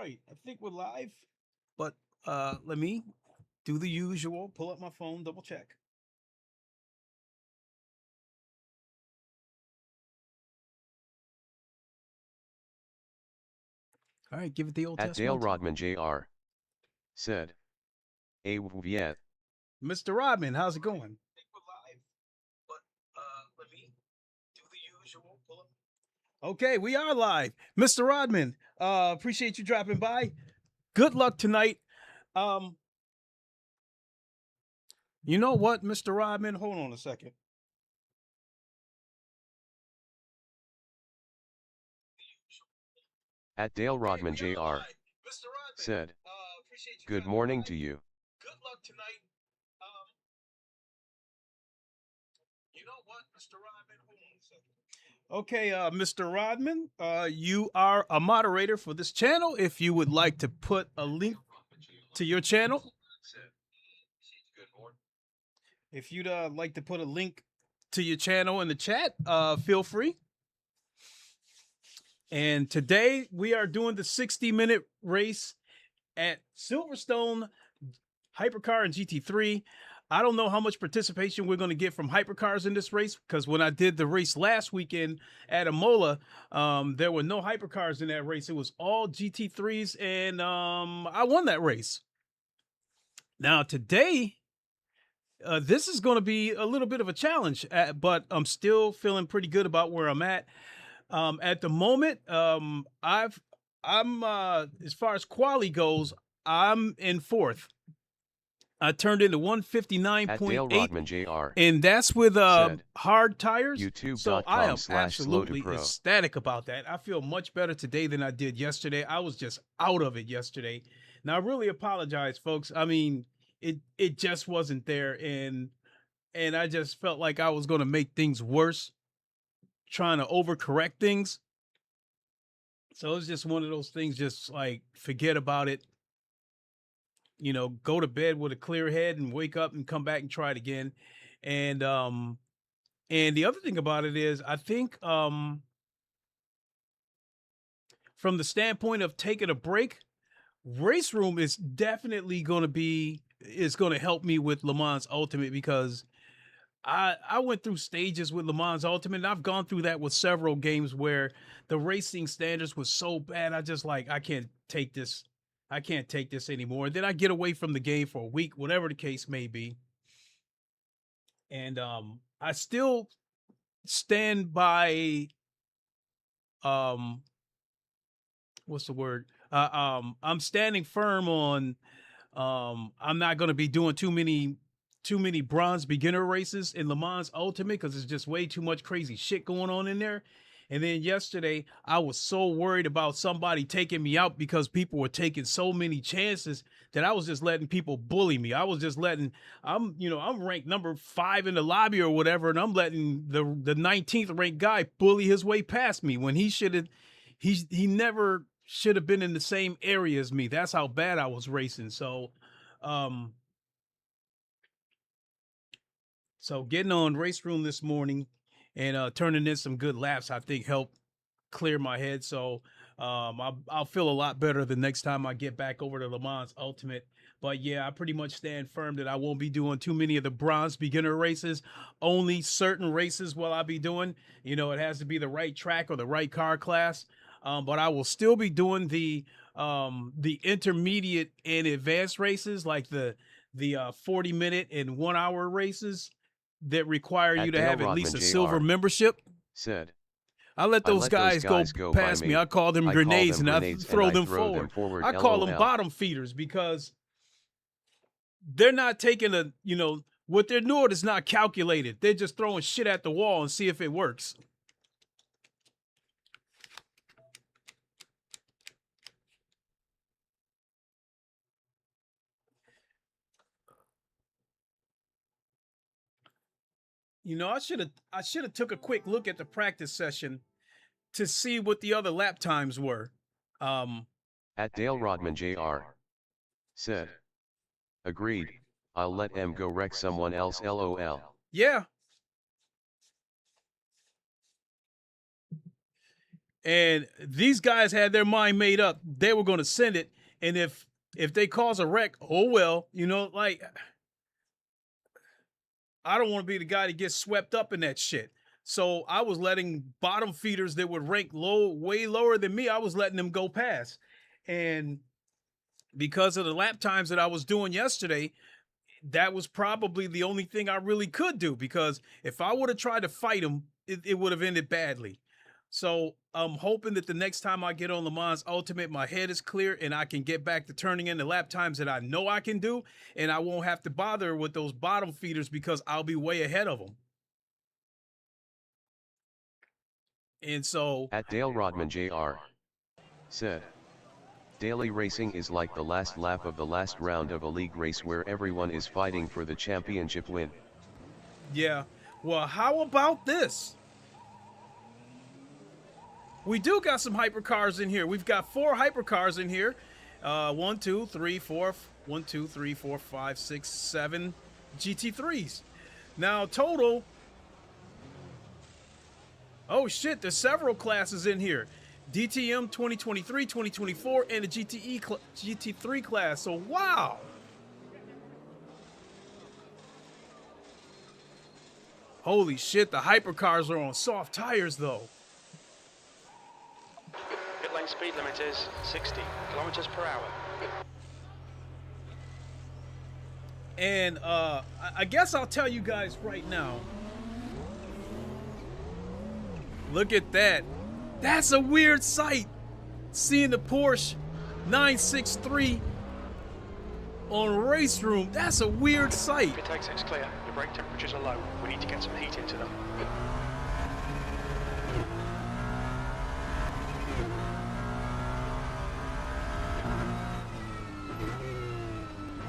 right, I think we're live, but let me do the usual. Pull up my phone, double check. All right, give it the old At test. Dale Rodman Jr. said, Viet. Mr. Rodman, how's it going? I think we're live, but let me do the usual. Pull up. Okay, we are live. Mr. Rodman, appreciate you dropping by. Good luck tonight. You know what, Mr. Rodman? Hold on a second. At Dale Rodman Jr. said, good morning to you. Good luck tonight. You know what, Mr. Rodman? Hold on a second. Okay, Mr. Rodman, you are a moderator for this channel. If you would like to put a link to your channel, if you'd like to put a link to your channel in the chat, feel free. And today we are doing the 60-minute race at Silverstone, Hypercar and GT3. I don't know how much participation we're going to get from Hypercars in this race, because when I did the race last weekend at Imola, there were no Hypercars in that race. It was all GT3s, and I won that race. Now today, this is going to be a little bit of a challenge, but I'm still feeling pretty good about where I'm at. At the moment, I'm as far as quali goes, I'm in fourth. I turned into 159.8, and that's with hard tires. So I am absolutely ecstatic about that. I feel much better today than I did yesterday. I was just out of it yesterday. Now I really apologize, folks. I mean, it just wasn't there, and I just felt like I was going to make things worse, trying to overcorrect things. So it's just one of those things, just like forget about it. You know, go to bed with a clear head and wake up and come back and try it again. And the other thing about it is, I think from the standpoint of taking a break, Raceroom is definitely going to help me with Le Mans Ultimate, because I went through stages with Le Mans Ultimate, and I've gone through that with several games where the racing standards was so bad. I just like, I can't take this. I can't take this anymore. And then I get away from the game for a week, whatever the case may be. And I still stand by what's the word? I'm standing firm on I'm not going to be doing too many bronze beginner races in Le Mans Ultimate, because it's just way too much crazy shit going on in there. And then yesterday, I was so worried about somebody taking me out, because people were taking so many chances that I was just letting people bully me. I was just letting, I'm ranked number 5 in the lobby or whatever, and I'm letting the 19th ranked guy bully his way past me when he never should have been in the same area as me. That's how bad I was racing. So getting on Raceroom this morning and turning in some good laps, I think helped clear my head. So I'll feel a lot better the next time I get back over to Le Mans Ultimate. But yeah, I pretty much stand firm that I won't be doing too many of the bronze beginner races. Only certain races will I be doing. You know, it has to be the right track or the right car class. But I will still be doing the intermediate and advanced races, like the 40-minute and 1 hour races that require you to have at least a silver membership. Said, I let those guys go past me. I call them grenades, and I throw them forward. I call them bottom feeders, because they're not taking what they're doing is not calculated. They're just throwing shit at the wall and see if it works. You know, I should have took a quick look at the practice session to see what the other lap times were. At Dale Rodman Jr. said, agreed. I'll let M go wreck someone else, LOL. Yeah. And these guys had their mind made up. They were going to send it. And if they cause a wreck, oh well, you know, like, I don't want to be the guy that gets swept up in that shit. So I was letting bottom feeders that would rank low, way lower than me, I was letting them go past. And because of the lap times that I was doing yesterday, that was probably the only thing I really could do, because if I would have tried to fight him, it would have ended badly. So I'm hoping that the next time I get on Le Mans Ultimate, my head is clear and I can get back to turning in the lap times that I know I can do, and I won't have to bother with those bottom feeders because I'll be way ahead of them. And so At Dale Rodman Jr. said, daily racing is like the last lap of the last round of a league race where everyone is fighting for the championship win. yeah, well, how about this? We do got some hypercars in here. We've got 4 hypercars in here. 1, 2, 3, 4, 1, 2, 3, 4, 5, 6, 7 GT3s. Now total, oh shit, there's several classes in here. DTM 2023, 2024, and a GT3 class. So wow. Holy shit, the hypercars are on soft tires though. Pit lane speed limit is 60 kilometers per hour. And I guess I'll tell you guys right now. Look at that. That's a weird sight. Seeing the Porsche 963 on Raceroom. That's a weird sight. Pit exit's clear. Your brake temperatures are low. We need to get some heat into them.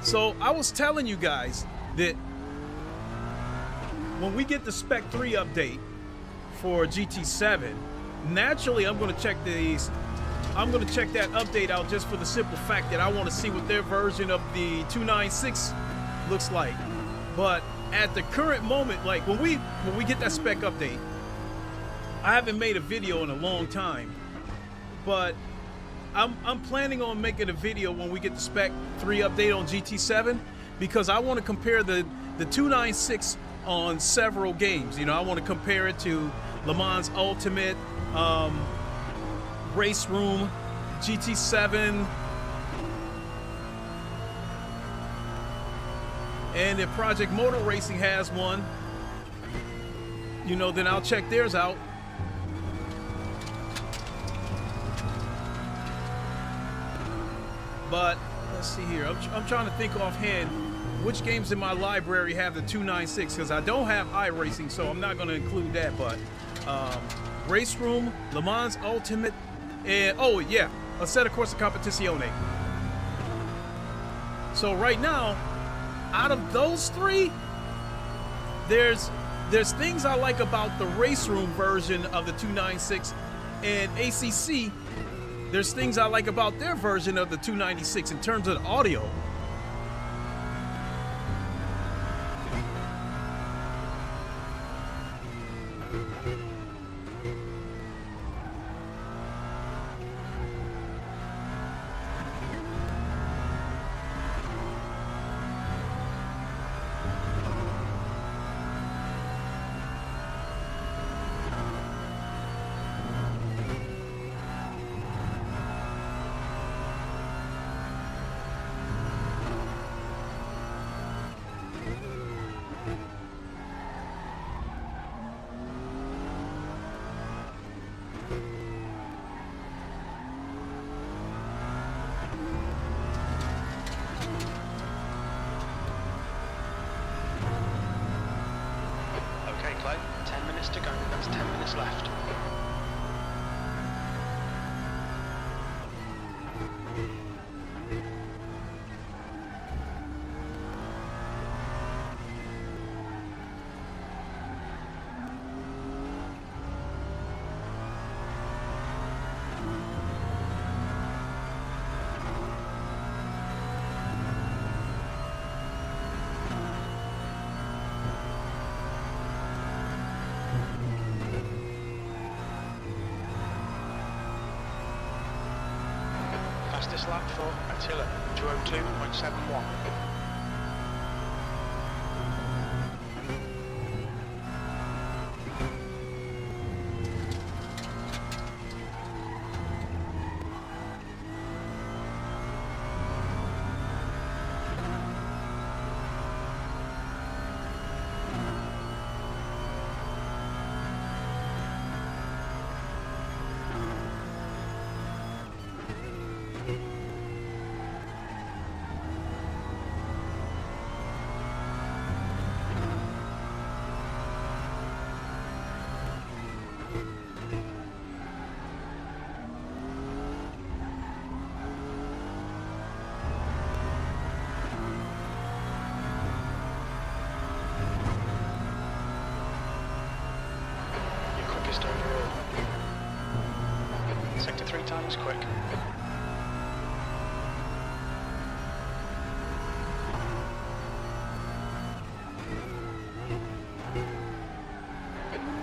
So I was telling you guys that when we get the Spec 3 update for GT7, naturally I'm going to check these. I'm going to check that update out just for the simple fact that I want to see what their version of the 296 looks like. But at the current moment, like when we get that Spec update, I haven't made a video in a long time, but I'm planning on making a video when we get the Spec 3 update on GT7, because I want to compare the 296 on several games. You know, I want to compare it to Le Mans Ultimate, Raceroom, GT7, and if Project Motor Racing has one, you know, then I'll check theirs out. But let's see here. I'm trying to think offhand which games in my library have the 296, because I don't have iRacing, so I'm not going to include that. But Raceroom, Le Mans Ultimate, and oh yeah, Assetto Corsa Competizione. So right now, out of those 3, there's things I like about the Raceroom version of the 296, and ACC. There's things I like about their version of the 296 in terms of audio. Fastest lap for Attila, 202.71. Sector 3 times quick.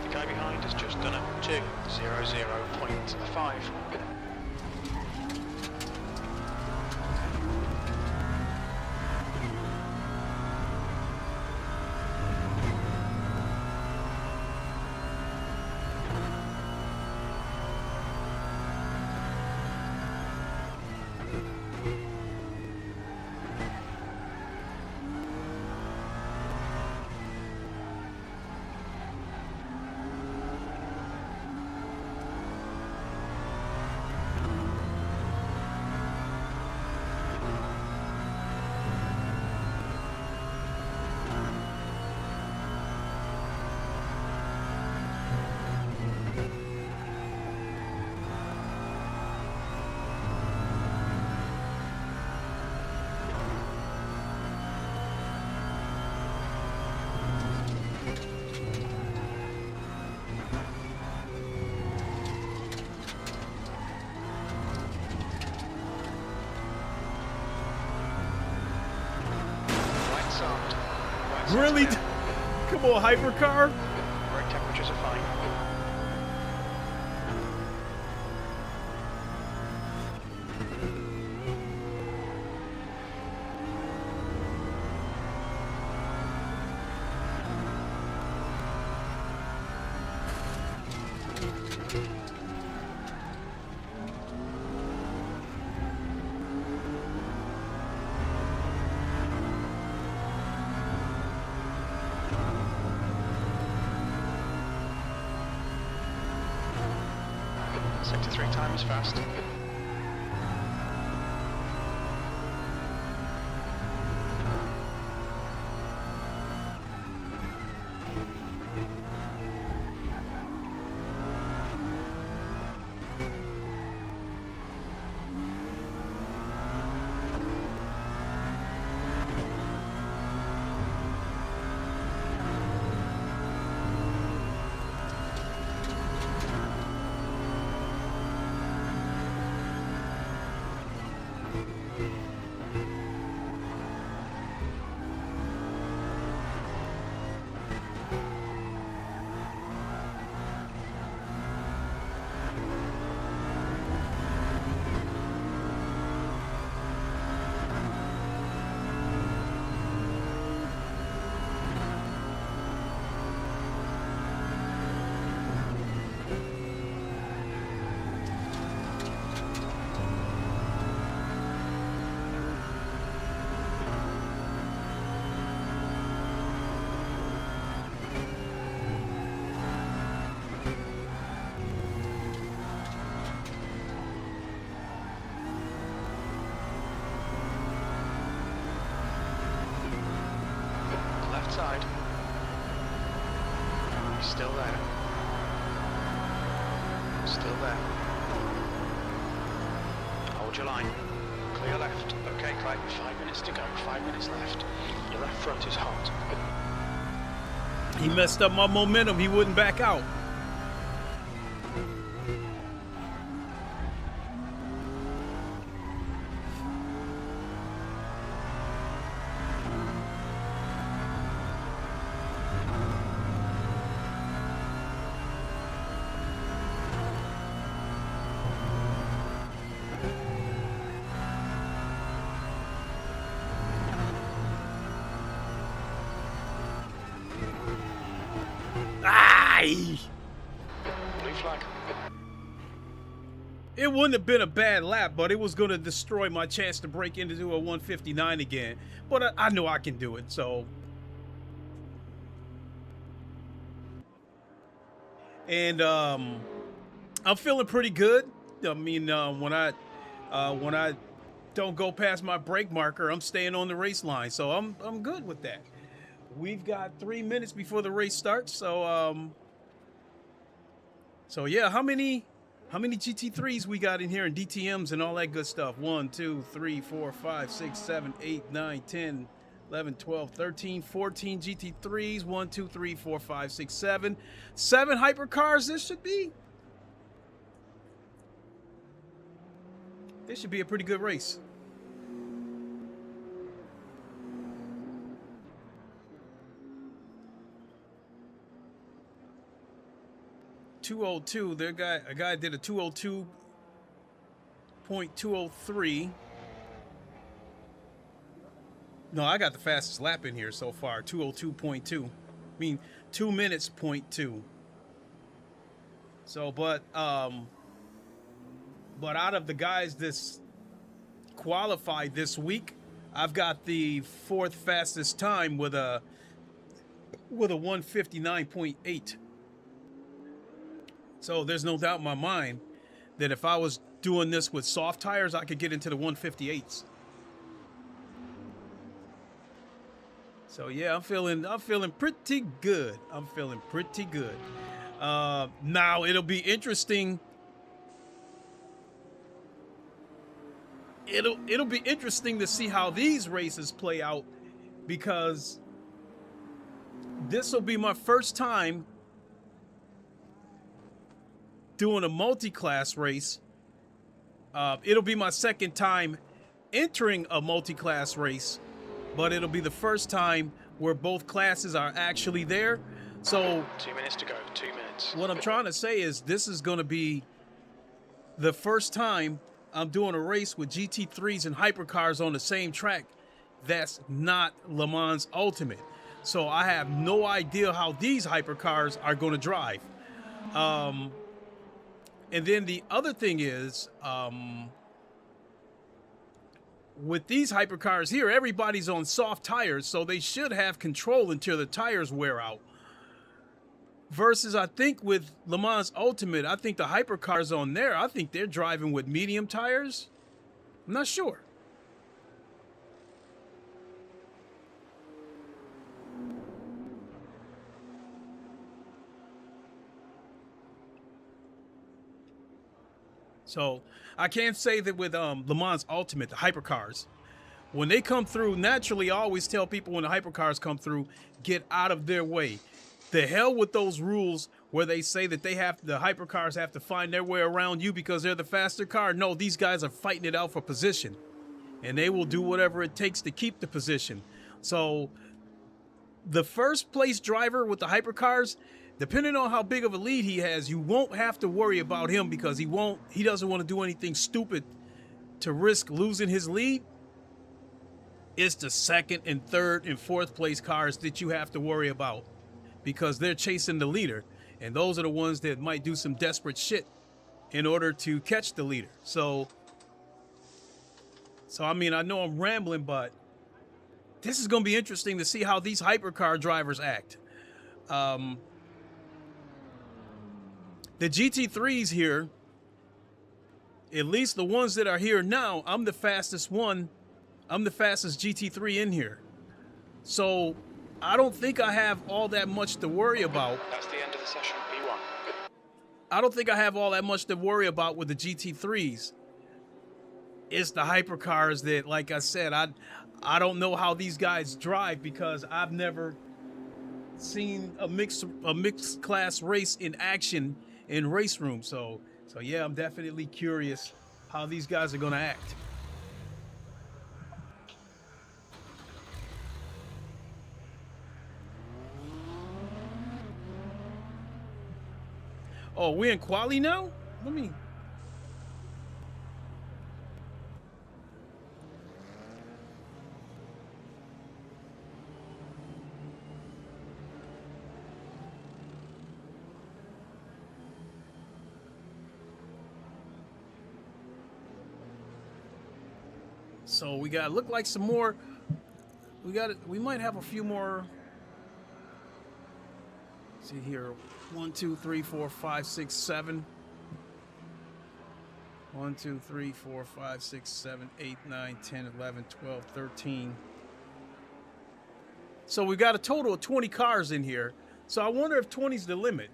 The guy behind has just done a 2:00.5. Really? Come on, Hypercar. Brake temperatures are fine. Sector 3 times fast. Side. He's still there. Still there. Hold your line. Clear left. Okay, Craig, 5 minutes to go. 5 minutes left. Your left front is hot. He messed up my momentum. He wouldn't back out. flag. It wouldn't have been a bad lap, but it was going to destroy my chance to break into a 159 again. But I know I can do it, so. And I'm feeling pretty good. I mean, when I don't go past my brake marker, I'm staying on the race line, so I'm good with that. We've got 3 minutes before the race starts, so yeah, how many GT3s we got in here and DTMs and all that good stuff? 1, 2, 3, 4, 5, 6, 7, 8, 9, 10, 11, 12, 13, 14 GT3s. 1, 2, 3, 4, 5, 6, 7. 7 hypercars this should be. This should be a pretty good race. .202. A guy did a 202.203. No, I got the fastest lap in here so far. 202.2. I mean 2 minutes .2. So, but out of the guys this qualified this week, I've got the 4th fastest time with a 159.8. So there's no doubt in my mind that if I was doing this with soft tires, I could get into the 158s. So yeah, I'm feeling pretty good. I'm feeling pretty good. Now it'll be interesting. It'll be interesting to see how these races play out, because this will be my first time doing a multi-class race. It'll be my second time entering a multi-class race, but it'll be the first time where both classes are actually there. So 2 minutes to go. 2 minutes. What I'm trying to say is this is going to be the first time I'm doing a race with GT3s and hypercars on the same track that's not Le Mans Ultimate. So I have no idea how these hypercars are going to drive. And then the other thing is, with these hypercars here, everybody's on soft tires, so they should have control until the tires wear out. Versus, I think with Le Mans Ultimate, I think the hypercars on there, I think they're driving with medium tires. I'm not sure. So I can't say that with Le Mans Ultimate, the hypercars, when they come through, naturally, I always tell people when the hypercars come through, get out of their way. The hell with those rules where they say that the hypercars have to find their way around you because they're the faster car. No, these guys are fighting it out for position, and they will do whatever it takes to keep the position. So the first place driver with the hypercars, depending on how big of a lead he has, you won't have to worry about him because he doesn't want to do anything stupid to risk losing his lead. It's the second and third and fourth place cars that you have to worry about, because they're chasing the leader, and those are the ones that might do some desperate shit in order to catch the leader. So I mean, I know I'm rambling, but this is going to be interesting to see how these hypercar drivers act. The GT3s here, at least the ones that are here now, I'm the fastest one. I'm the fastest GT3 in here. So I don't think I have all that much to worry about. That's the end of the session. P1. I don't think I have all that much to worry about with the GT3s. It's the hypercars that, like I said, I don't know how these guys drive because I've never seen a mixed class race in action in Raceroom. So yeah, I'm definitely curious how these guys are going to act. Oh, we're in quali now? Let me... So we got look like some more. We might have a few more. Let's see here, 1, 2, 3, 4, 5, 6, 7. 1, 2, 3, 4, 5, 6, 7, 8, 9, 10, 11, 12, 13. So we got a total of 20 cars in here. So I wonder if 20 is the limit,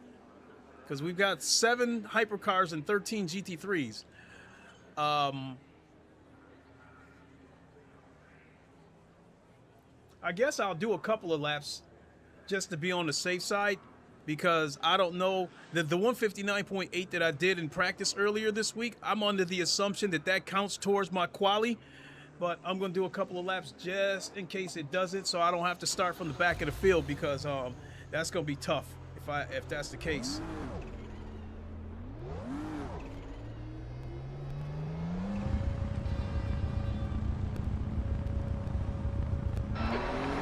because we've got 7 hypercars and 13 GT3s. I guess I'll do a couple of laps just to be on the safe side, because I don't know that the 159.8 that I did in practice earlier this week, I'm under the assumption that that counts towards my quali, but I'm going to do a couple of laps just in case it doesn't, so I don't have to start from the back of the field, because that's going to be tough if that's the case.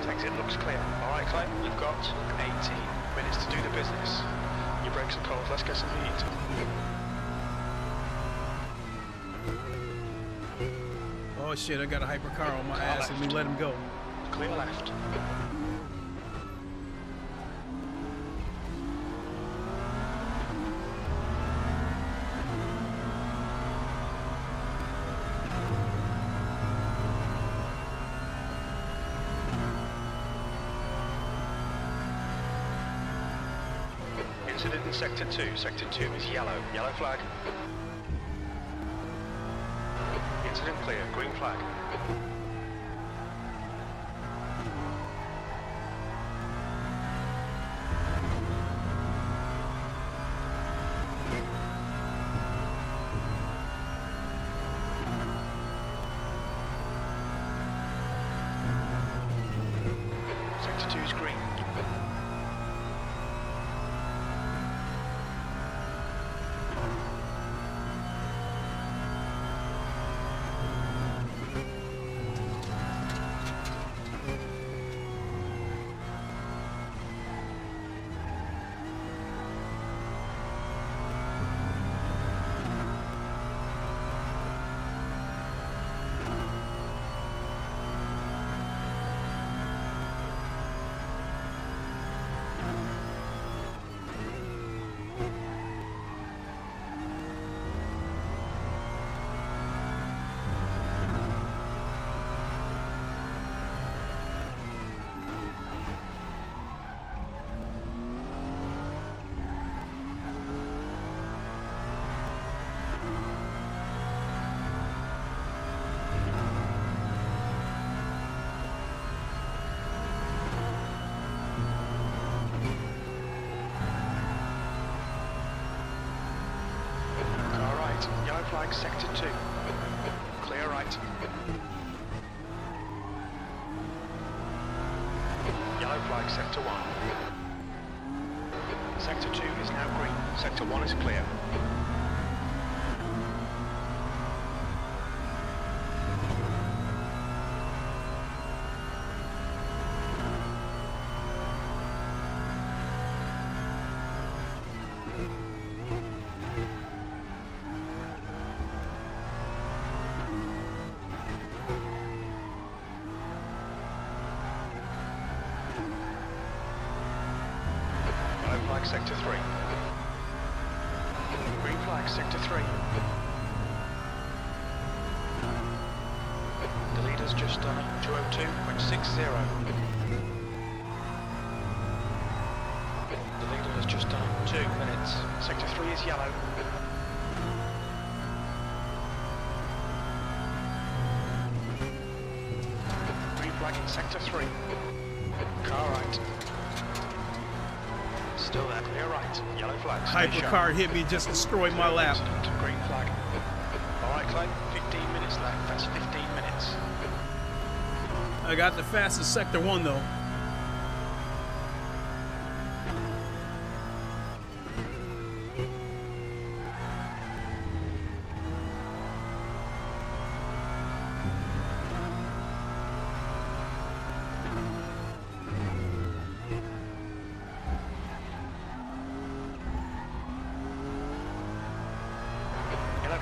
Exit looks clear. All right, Clay, you've got 18 minutes to do the business. Your brakes are cold, let's get some heat. Oh shit, I got a hypercar on my ass. Let me let him go. Clear left. Incident in Sector 2. Sector 2 is yellow. Yellow flag. Incident clear. Green flag. Sector 2 is green. Yellow flag, Sector 2. Clear right. Yellow flag, Sector 1. Sector 2 is now green. Sector 1 is clear. Sector 3. Green flag, Sector 3. The leader's just done 202.60. The leader has just done 2 minutes. Sector 3 is yellow. Green flag in Sector 3. Car right. Still there, clear right. Yellow flag. Hypercar hit me, just destroyed my lap. Incident, green flag. Alright, Clay, 15 minutes left. That's 15 minutes. I got the fastest Sector 1 though.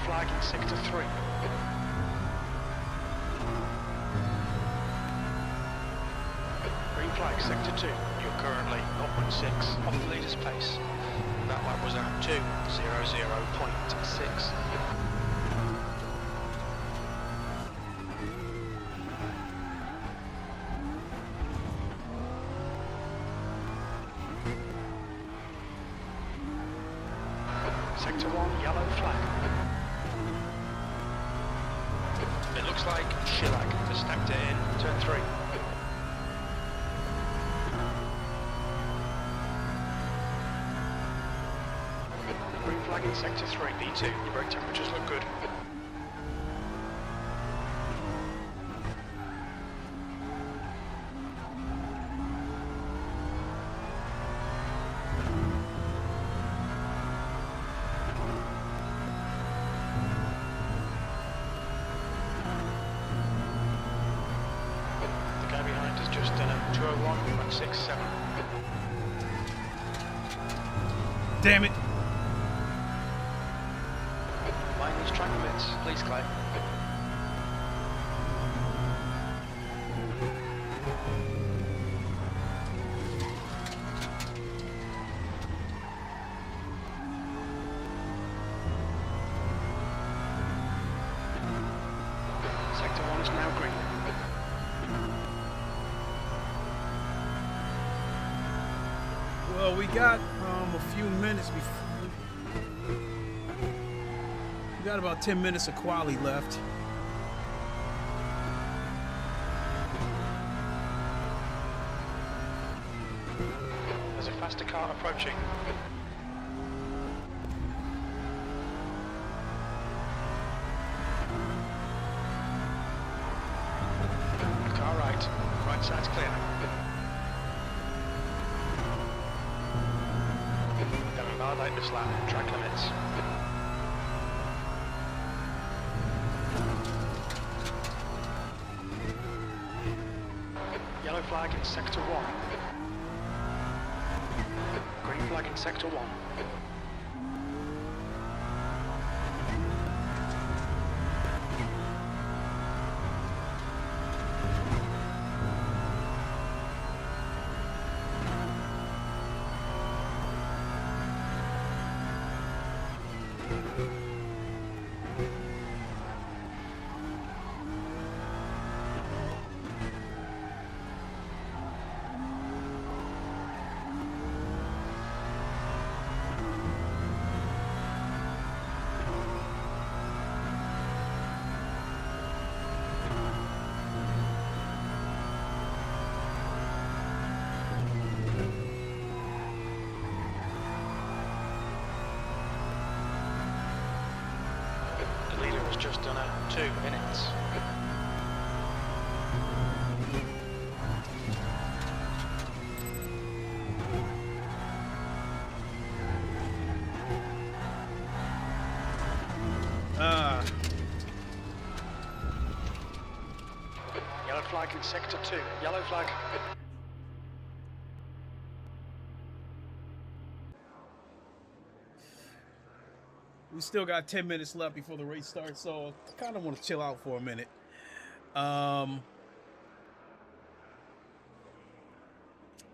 Flag in Sector 3. flag, sector 2. You're currently 0.6 off the leader's pace. That lap was at 2:00.6. Sector 1, yellow flag. It looks like Schillag has snapped it in, turn 3. Green flag in sector 3, B2. Your brake temperatures look good. The guy behind has just done a 2:01.67. Damn it. Mind these track limits, please, Clay. Sector 1 is now green. Well, we got a few minutes before. We got about 10 minutes of quali left. There's a faster car approaching. Car right. Right side's clear. Don't violate this lap. Track limits. Yellow flag in sector 1. Green flag in sector 1. The leader has just done a 2 minutes. Yellow flag in sector 2. Yellow flag. We still got 10 minutes left before the race starts, so I kind of want to chill out for a minute.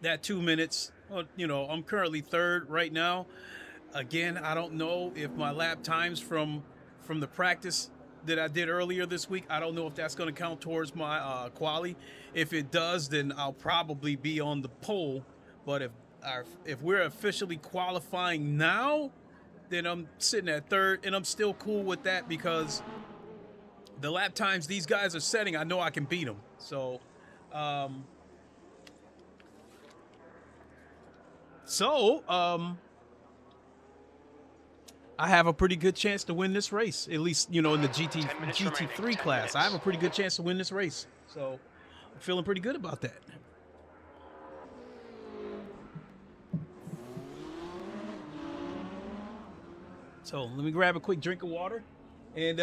That 2 minutes, well, you know, I'm currently third right now. Again, I don't know if my lap times from the practice that I did earlier this week, I don't know if that's going to count towards my quali. If it does, then I'll probably be on the pole. But if we're officially qualifying now, then I'm sitting at third, and I'm still cool with that because the lap times these guys are setting, I know I can beat them. So, I have a pretty good chance to win this race, at least, you know, in the GT3 class. I have a pretty good chance to win this race. So I'm feeling pretty good about that. So let me grab a quick drink of water, and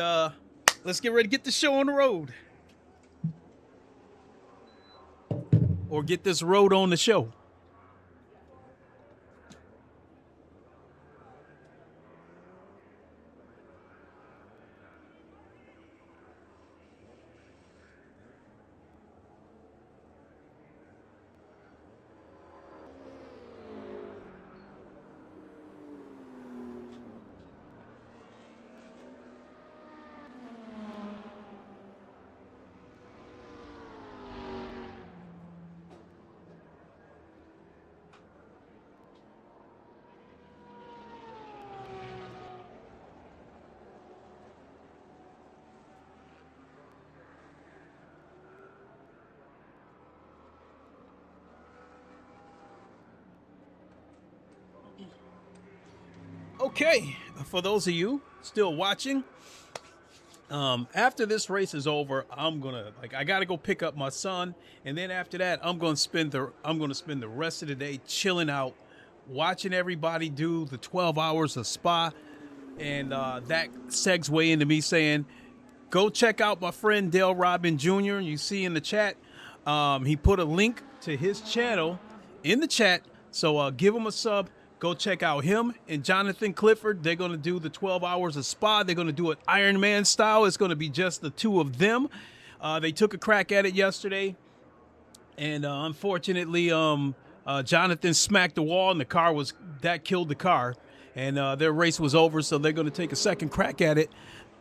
let's get ready to get the show on the road. Or get this road on the show. Okay, for those of you still watching, after this race is over, I gotta go pick up my son, and then after that, I'm gonna spend the rest of the day chilling out, watching everybody do the 12 hours of spa, and that segues into me saying, go check out my friend Dale Robin Jr. You see in the chat, he put a link to his channel in the chat, so give him a sub. Go check out him and Jonathan Clifford. They're going to do the 12 hours of spa. They're going to do it Iron Man style. It's going to be just the two of them. They took a crack at it yesterday, and unfortunately, Jonathan smacked the wall, and that killed the car, and their race was over. So they're going to take a second crack at it.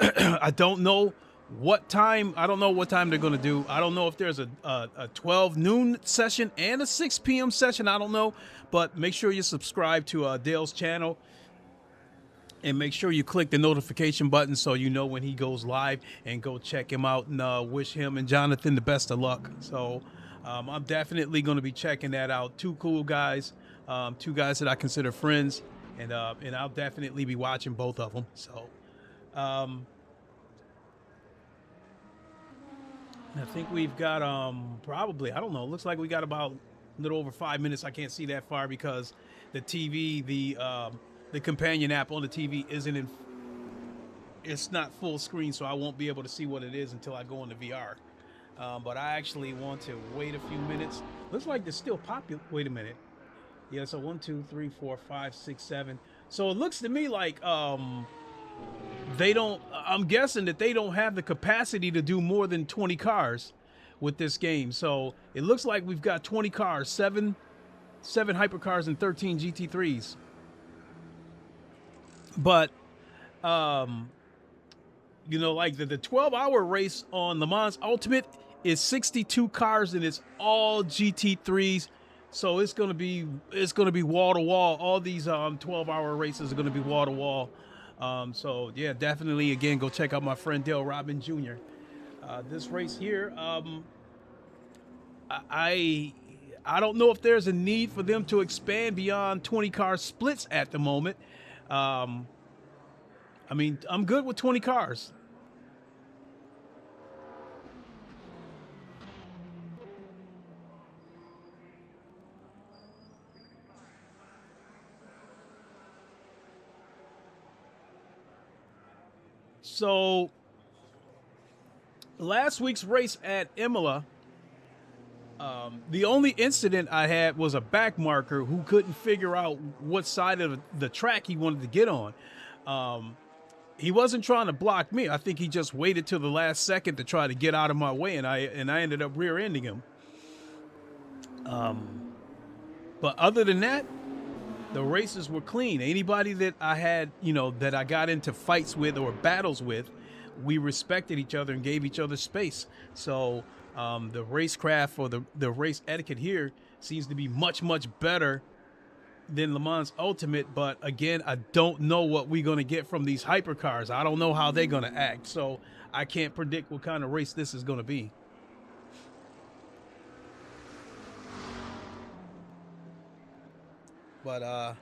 I don't know what time. I don't know what time they're going to do. I don't know if there's a 12 noon session and a 6 p.m. session. I don't know. But make sure you subscribe to Dale's channel, and make sure you click the notification button so you know when he goes live, and go check him out, and wish him and Jonathan the best of luck. So I'm definitely going to be checking that out. Two cool guys, two guys that I consider friends, and I'll definitely be watching both of them. So I think we've got probably, I don't know, it looks like we got about a little over 5 minutes. I can't see that far because the TV, the companion app on the TV it's not full screen, so I won't be able to see what it is until I go into VR. But I actually want to wait a few minutes. Looks like they're still popular. Wait a minute. Yeah, so 1, 2, 3, 4, 5, 6, 7. So it looks to me like they don't, I'm guessing that they don't have the capacity to do more than 20 cars with this game. So it looks like we've got 20 cars, seven hypercars and 13 GT3s. But you know, like the 12-hour race on Le Mans Ultimate is 62 cars, and it's all GT3s. So it's gonna be wall to wall. All these 12-hour races are gonna be wall to wall. So yeah, definitely, again, go check out my friend Dale Robin Jr. This race here, I don't know if there's a need for them to expand beyond 20 car splits at the moment. I mean, I'm good with 20 cars. So last week's race at Imola, the only incident I had was a back marker who couldn't figure out what side of the track he wanted to get on. He wasn't trying to block me. I think he just waited till the last second to try to get out of my way, and I ended up rear-ending him. But other than that, the races were clean. Anybody that I had, you know, that I got into fights with or battles with, we respected each other and gave each other space. So the racecraft or the race etiquette here seems to be much, much better than Le Mans Ultimate. But again, I don't know what we're going to get from these hypercars. I don't know how they're going to act. So I can't predict what kind of race this is going to be. But 5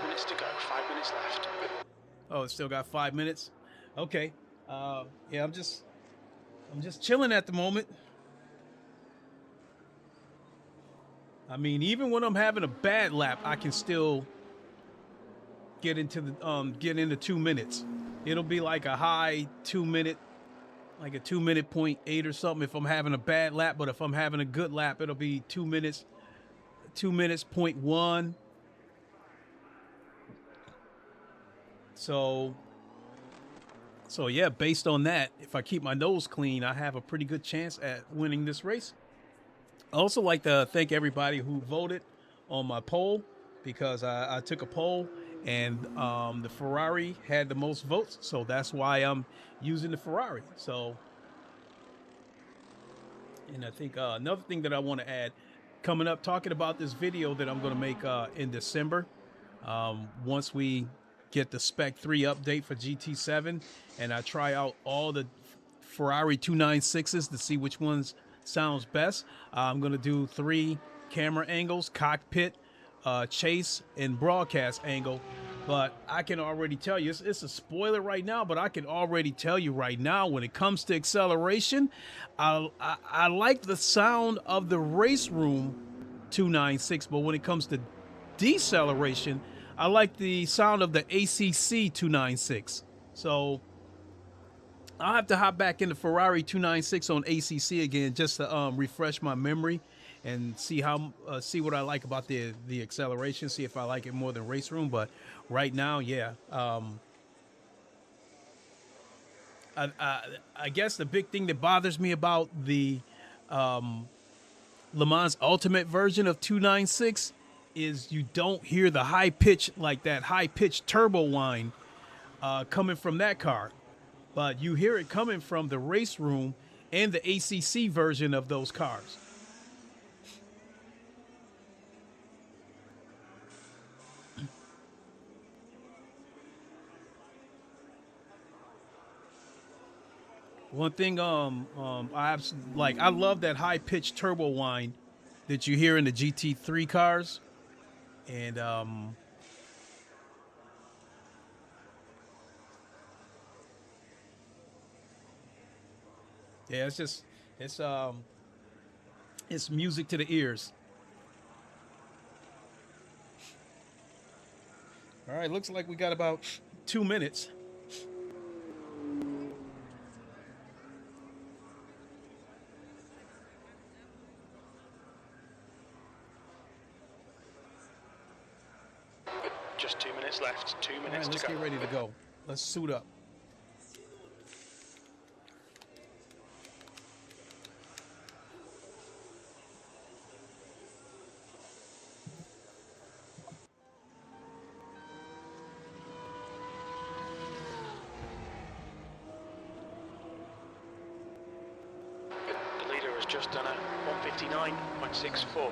minutes to go, 5 minutes left. oh, it's still got 5 minutes. Okay. Yeah, I'm just chilling at the moment. I mean, even when I'm having a bad lap, I can still get into 2 minutes. It'll be like a high 2 minute, like a 2 minute 0.8 or something if I'm having a bad lap. But if I'm having a good lap, it'll be 2 minutes 0.1. So yeah, based on that, if I keep my nose clean, I have a pretty good chance at winning this race. I also like to thank everybody who voted on my poll, because I took a poll and the Ferrari had the most votes, so that's why I'm using the Ferrari. So, and I think another thing that I want to add, coming up, talking about this video that I'm going to make in December, once we get the Spec 3 update for GT7 and I try out all the Ferrari 296s to see which ones sounds best. I'm going to do 3 camera angles, cockpit, chase, and broadcast angle. But I can already tell you, it's a spoiler right now, but I can already tell you right now, when it comes to acceleration, I like the sound of the Raceroom 296, but when it comes to deceleration, I like the sound of the ACC 296. So I'll have to hop back into Ferrari 296 on ACC again just to refresh my memory and see what I like about the acceleration, see if I like it more than Raceroom. But right now, yeah. I guess the big thing that bothers me about the Le Mans Ultimate version of 296 is you don't hear the high pitch, like that high pitched turbo whine coming from that car, but you hear it coming from the Raceroom and the ACC version of those cars. One thing I love that high pitched turbo whine that you hear in the GT3 cars, and yeah, it's music to the ears. All right, looks like we got about 2 minutes. Just 2 minutes left. 2 minutes All right, let's to go. get ready to go. Let's suit up. The leader has just done a 159.64.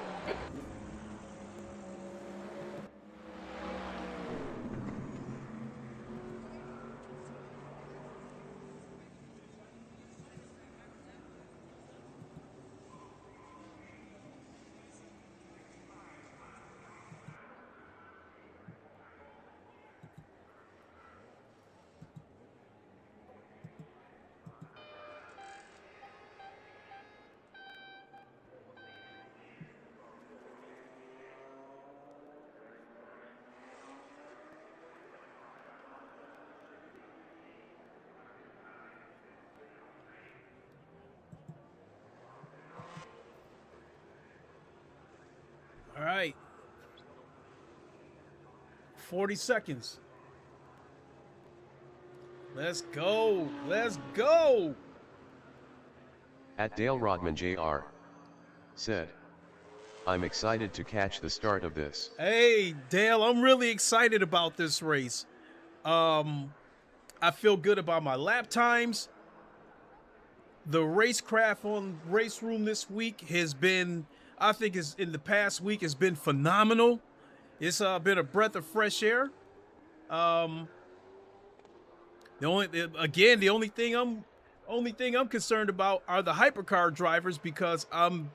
All right. 40 seconds. Let's go. Let's go. At Dale Rodman Jr. said, I'm excited to catch the start of this. Hey, Dale, I'm really excited about this race. I feel good about my lap times. The racecraft on Raceroom this week has been, I think is in the past week has been phenomenal. It's been a breath of fresh air. The only thing I'm concerned about are the hypercar drivers, because I'm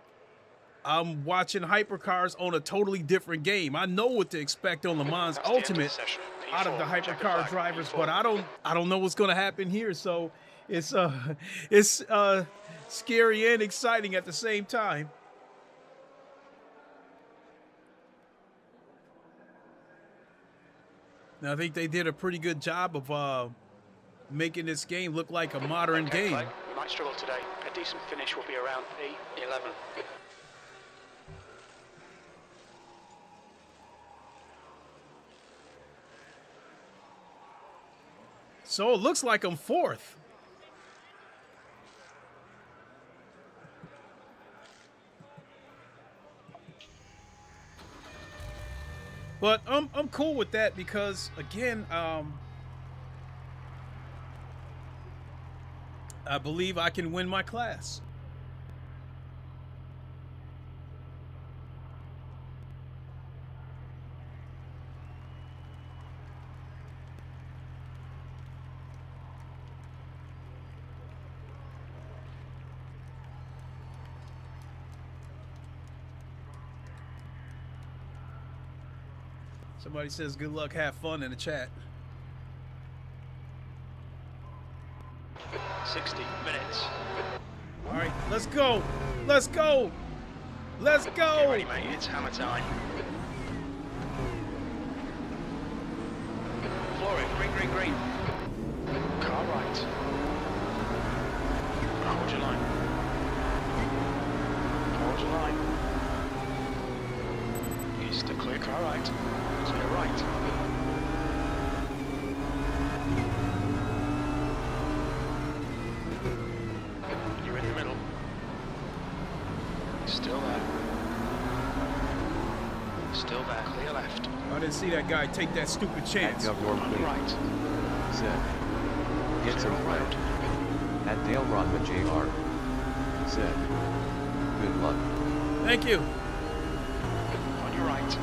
watching hypercars on a totally different game. I know what to expect on Le Mans Ultimate out of the hypercar drivers, but I don't know what's going to happen here. So it's scary and exciting at the same time. Now, I think they did a pretty good job of making this game look like a modern game. Clay, we might struggle today. A decent finish will be around P11. So it looks like I'm fourth. But I'm cool with that, because again, I believe I can win my class. Somebody says good luck, have fun in the chat. 60 minutes. All right, let's go. Let's go. Let's Get go. ready, mate. It's hammer time. Floor it. Green, green, green. Car right. Hold your line. Hold your line. East to clear. Car right. Clear right. You're in the middle. Still there. Still there. Clear left. I didn't see that guy take that stupid At chance. Governor On Queen. right. Said. Get some Clear clout. At Dale Rodman Jr. Said. Good luck. Thank you. On your right.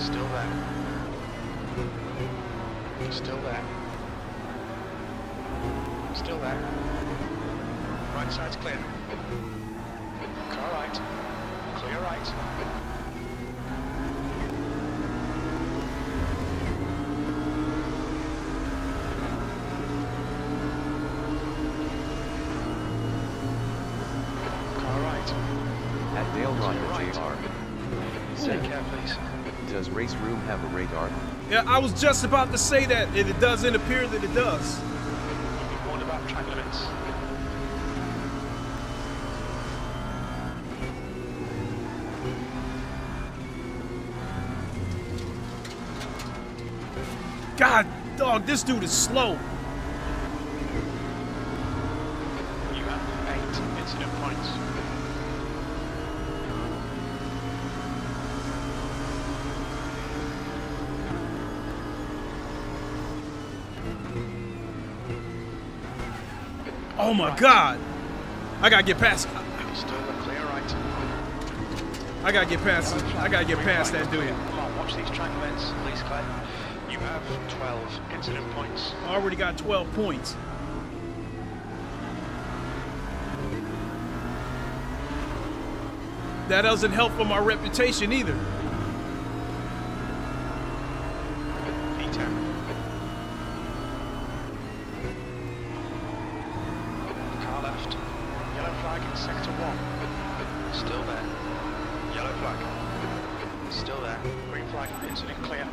Still there. Still there. Still there. Right side's clear. Car right. Clear right. Car right. At Dale Rodman Right. Jr. Take Said. care, please. Does Raceroom have a radar? Yeah, I was just about to say that, and it doesn't appear that it does. Be warned about track limits. God, dog, this dude is slow. You have 8 incident points. Oh my God. I gotta get past. Still a clear right. I gotta get past. I gotta get past that dude. Come on, watch these track events, please, Clay. You have 12 incident points. I already got 12 points. That doesn't help for my reputation either. P10. Car left. Yellow flag in sector 1. Still there. Yellow flag. Still there. Green flag. Incident clear.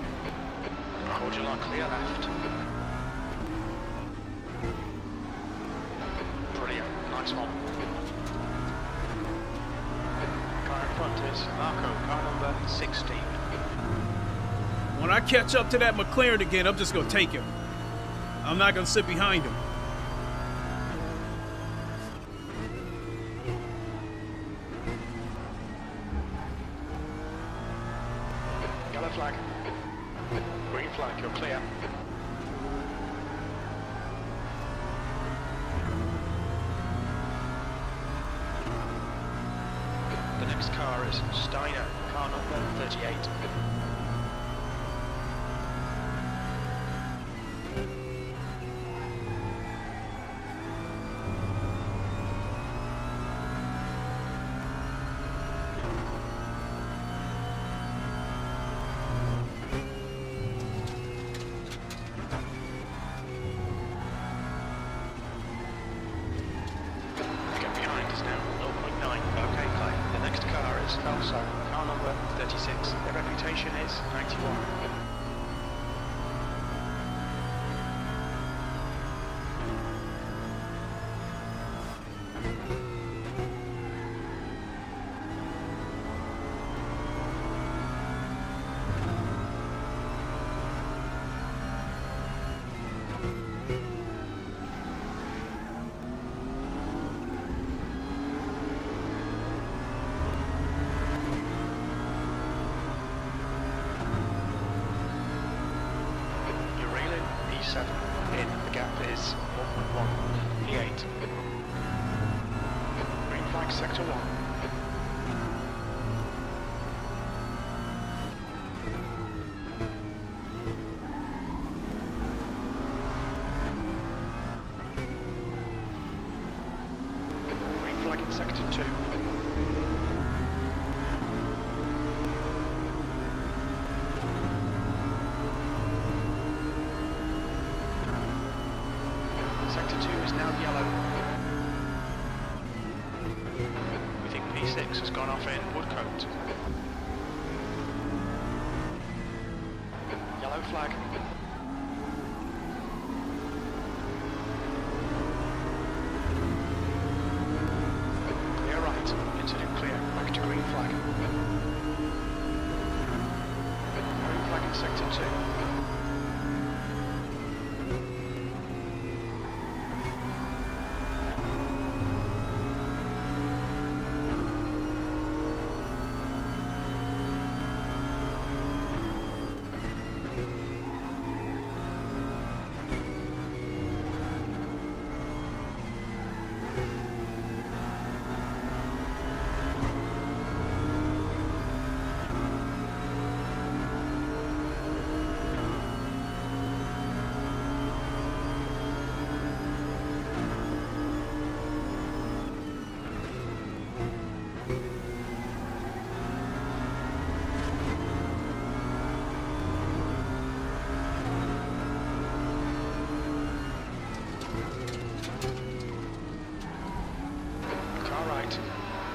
Hold your line. Clear left. Brilliant. Nice one. Car in front is Marco. Car number 16. When I catch up to that McLaren again, I'm just gonna take him. I'm not gonna sit behind him. Yellow flag. Green flag, you're clear. The next car is Steiner, car number 38. Get behind us now, 0.9. Okay, Clay. The next car is Elsa, car number 36. Their reputation is 91. You're reeling, P7. In, the gap is 1.1. P8. Green flag, sector 1. Green flag in sector 2. flag. Clear right, incident clear, back to green flag. Green flag in sector 2.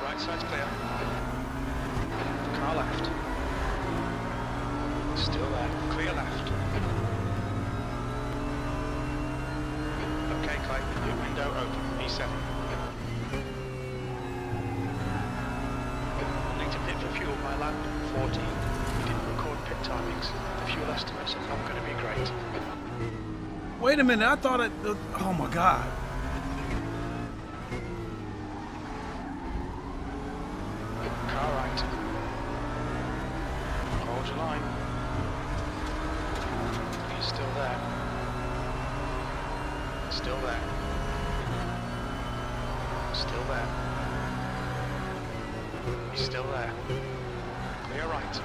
Right side's clear. Car left. Still there. Clear left. Okay, Clay. Your window open. E7. I'll need to pit for fuel by lap 14. We didn't record pit timings. The fuel estimates are not going to be great. Wait a minute, I thought it, oh my God. Car right. Hold your line. He's still there. Still there. Still there. He's still there. Clear right.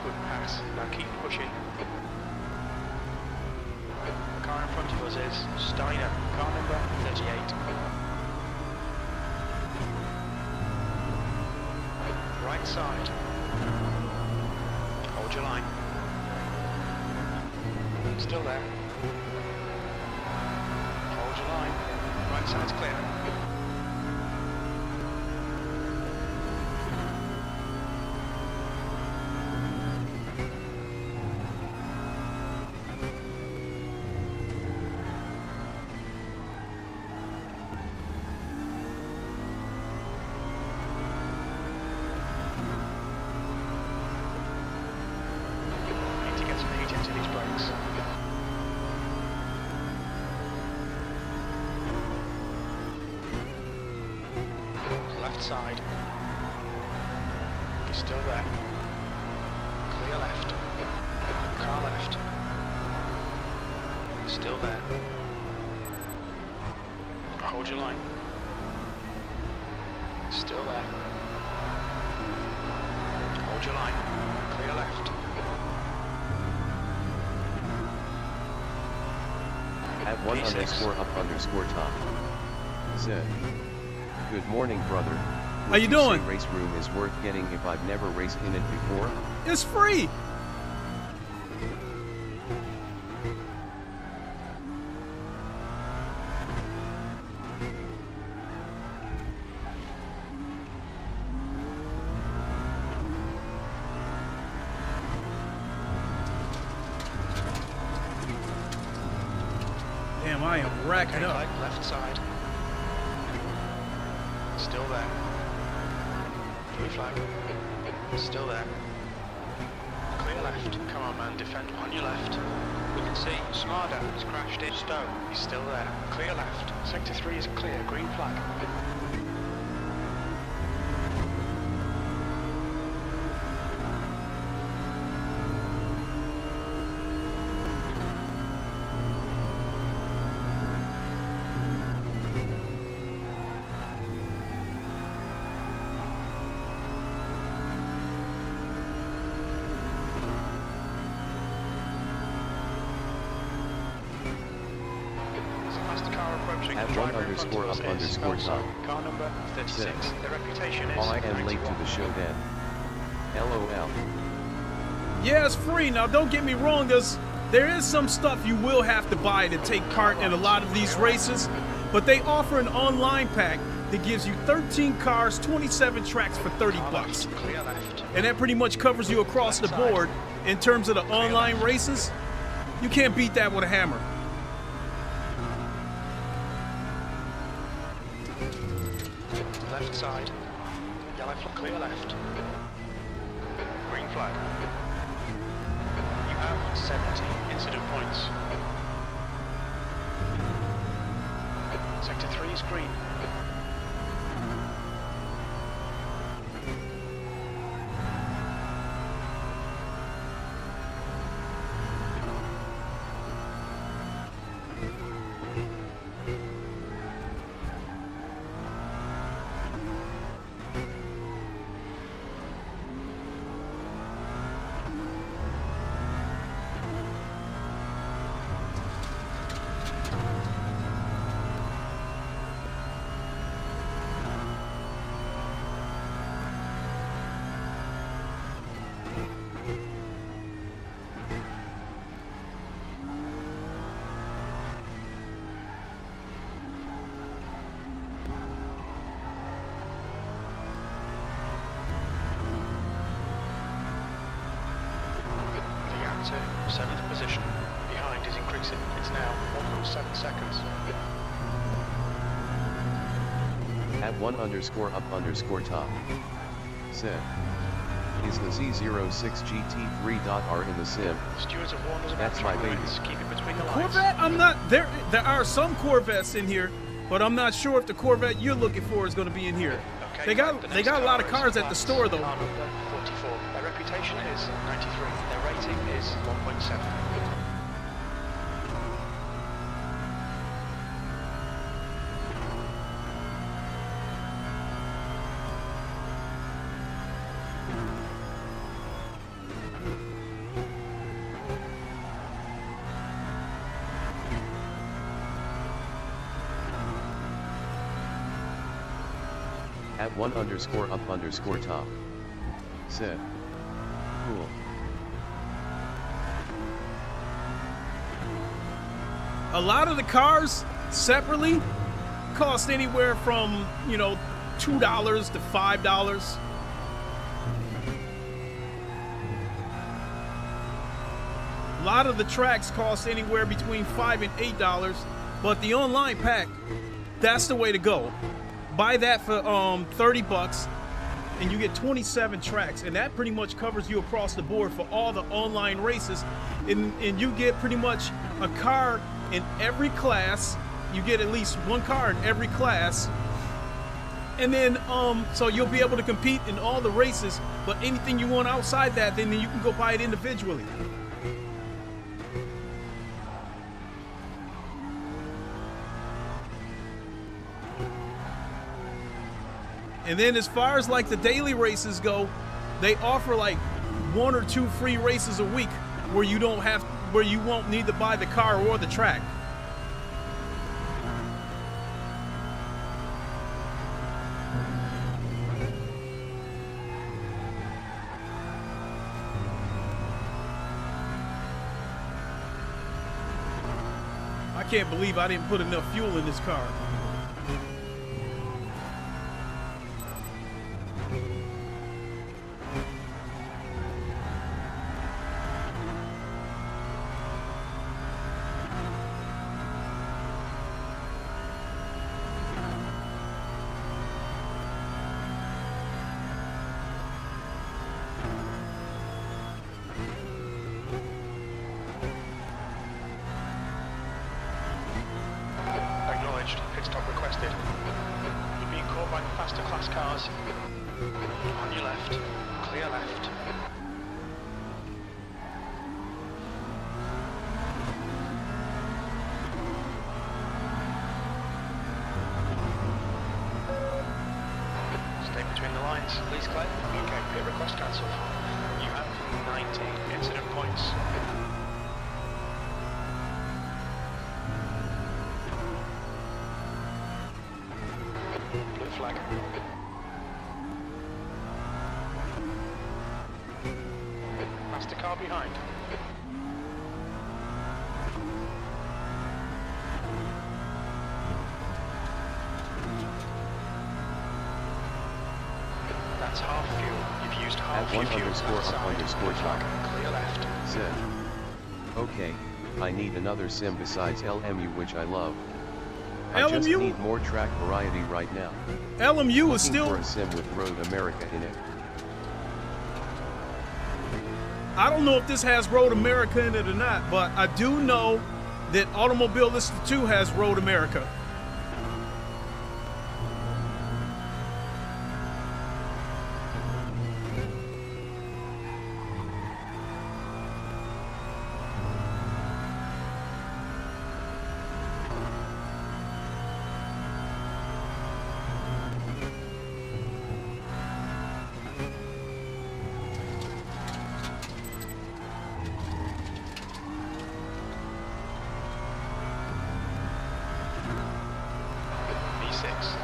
Good pass. Now keep pushing. The car in front of us is Steiner, car number 38. Right side. Hold your line. Still there. Hold your line. Right side's clear. Need to get some heat into these brakes. Left side. He's still there. Clear left. Car left. Still there. Hold your line. Still there. Hold your line. Clear left. At 1_up_top. Said. Good morning, brother. How you doing? Raceroom is worth getting if I've never raced in it before. It's free. Damn, I am racking up. Right, left side. Still there. Blue flag. Still there. Clear left. Come on, man. Defend on your left. We can see Smarter has crashed in Stone. He's still there. Clear left. Sector 3 is clear. Green flag. At 1_up_top. Car number 36. The reputation is I am late to the show then. LOL. Yeah, it's free. Now, don't get me wrong. There is some stuff you will have to buy to take part in a lot of these races, but they offer an online pack that gives you 13 cars, 27 tracks for 30 bucks. Clear left. And that pretty much covers you across the board in terms of the online races. You can't beat that with a hammer. Left side. Yellow flag, clear left. Green flag. You have 70 incident points. Sector 3 is green. Seventh position. Behind is increasing. It's now 1.7 seconds. At 1_up_top. Said. Is the Z06 GT3.R in the sim? Stewards have warned us about That's my baby. tracks. Keep it between the lines. Corvette, I'm not there. There are some Corvettes in here, but I'm not sure if the Corvette you're looking for is going to be in here. Okay, They got a lot of cars at the store though. Car number 44. Their reputation is 93. Their rating is 1.7. At 1_up_top. Said. Cool. A lot of the cars separately cost anywhere from, you know, $2 to $5. A lot of the tracks cost anywhere between $5 and $8, but the online pack, that's the way to go. Buy that for 30 bucks and you get 27 tracks, and that pretty much covers you across the board for all the online races, and you get pretty much a car in every class. You get at least one car in every class, and then so you'll be able to compete in all the races, but anything you want outside that, then you can go buy it individually. And then as far as like the daily races go, they offer like 1 or 2 free races a week where you won't need to buy the car or the track. I can't believe I didn't put enough fuel in this car. Pit stop requested. You're being caught by the faster class cars. On your left, clear left. Stay between the lines, please Claire. Okay, pit request cancelled. You have 90 incident points. Blue flag. Faster car behind. That's half fuel. You've used half At your 1 fuel. underscore Left up side. underscore Flag. top. Clear left. Said. Okay, I need another sim besides LMU, which I love. I just LMU? need more track variety right now. LMU Looking is still. for a sim with Road America in it. I don't know if this has Road America in it or not, but I do know that Automobile List 2 has Road America. V6.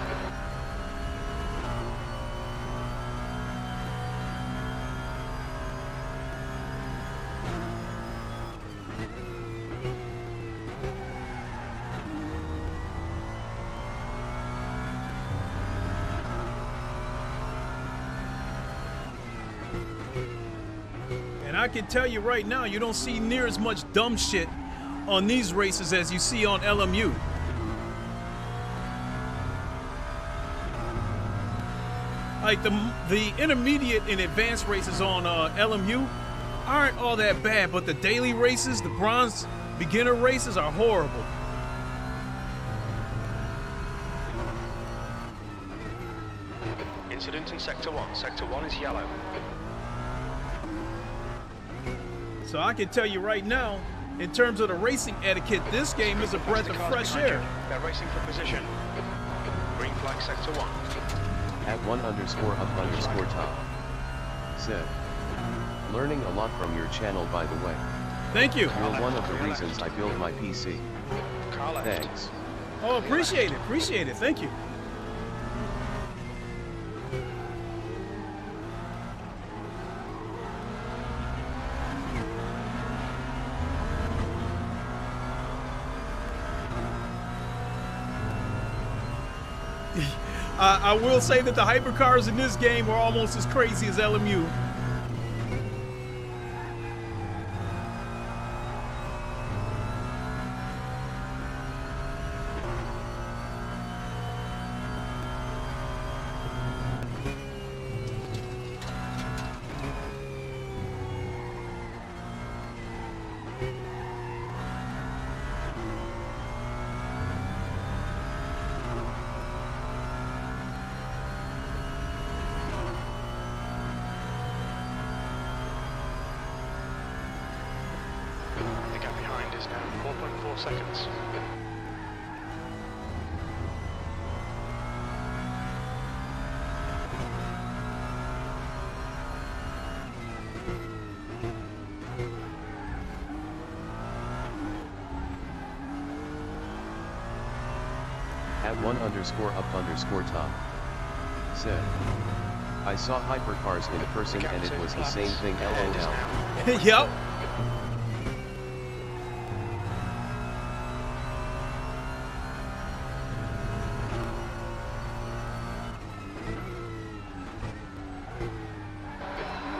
And I can tell you right now, you don't see near as much dumb shit on these races as you see on LMU. Like the intermediate and advanced races on LMU aren't all that bad, but the daily races, the bronze beginner races are horrible. Incident in Sector 1. Sector 1 is yellow. So I can tell you right now, in terms of the racing etiquette, this game is a breath of fresh air. They're racing for position. Green flag Sector 1. At 1 underscore up underscore top. Said. Learning a lot from your channel, by the way. Thank you. You're one of the reasons I built my PC. Car left. Thanks. Oh, appreciate it. Appreciate it. Thank you. I will say that the hypercars in this game are almost as crazy as LMU. The gap behind is now 4.4 seconds. At 1 underscore up underscore top. Said. I saw hypercars in person and it was the same thing, LOL. Yep.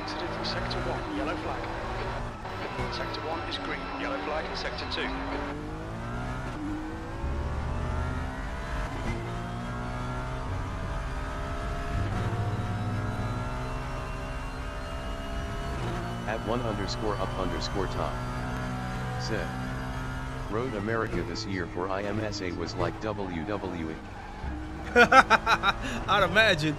Incident in Sector 1, yellow flag. Sector 1 is green, yellow flag in Sector 2. At 1 underscore up underscore top. Said. Road America this year for IMSA was like WWE. I'd imagine.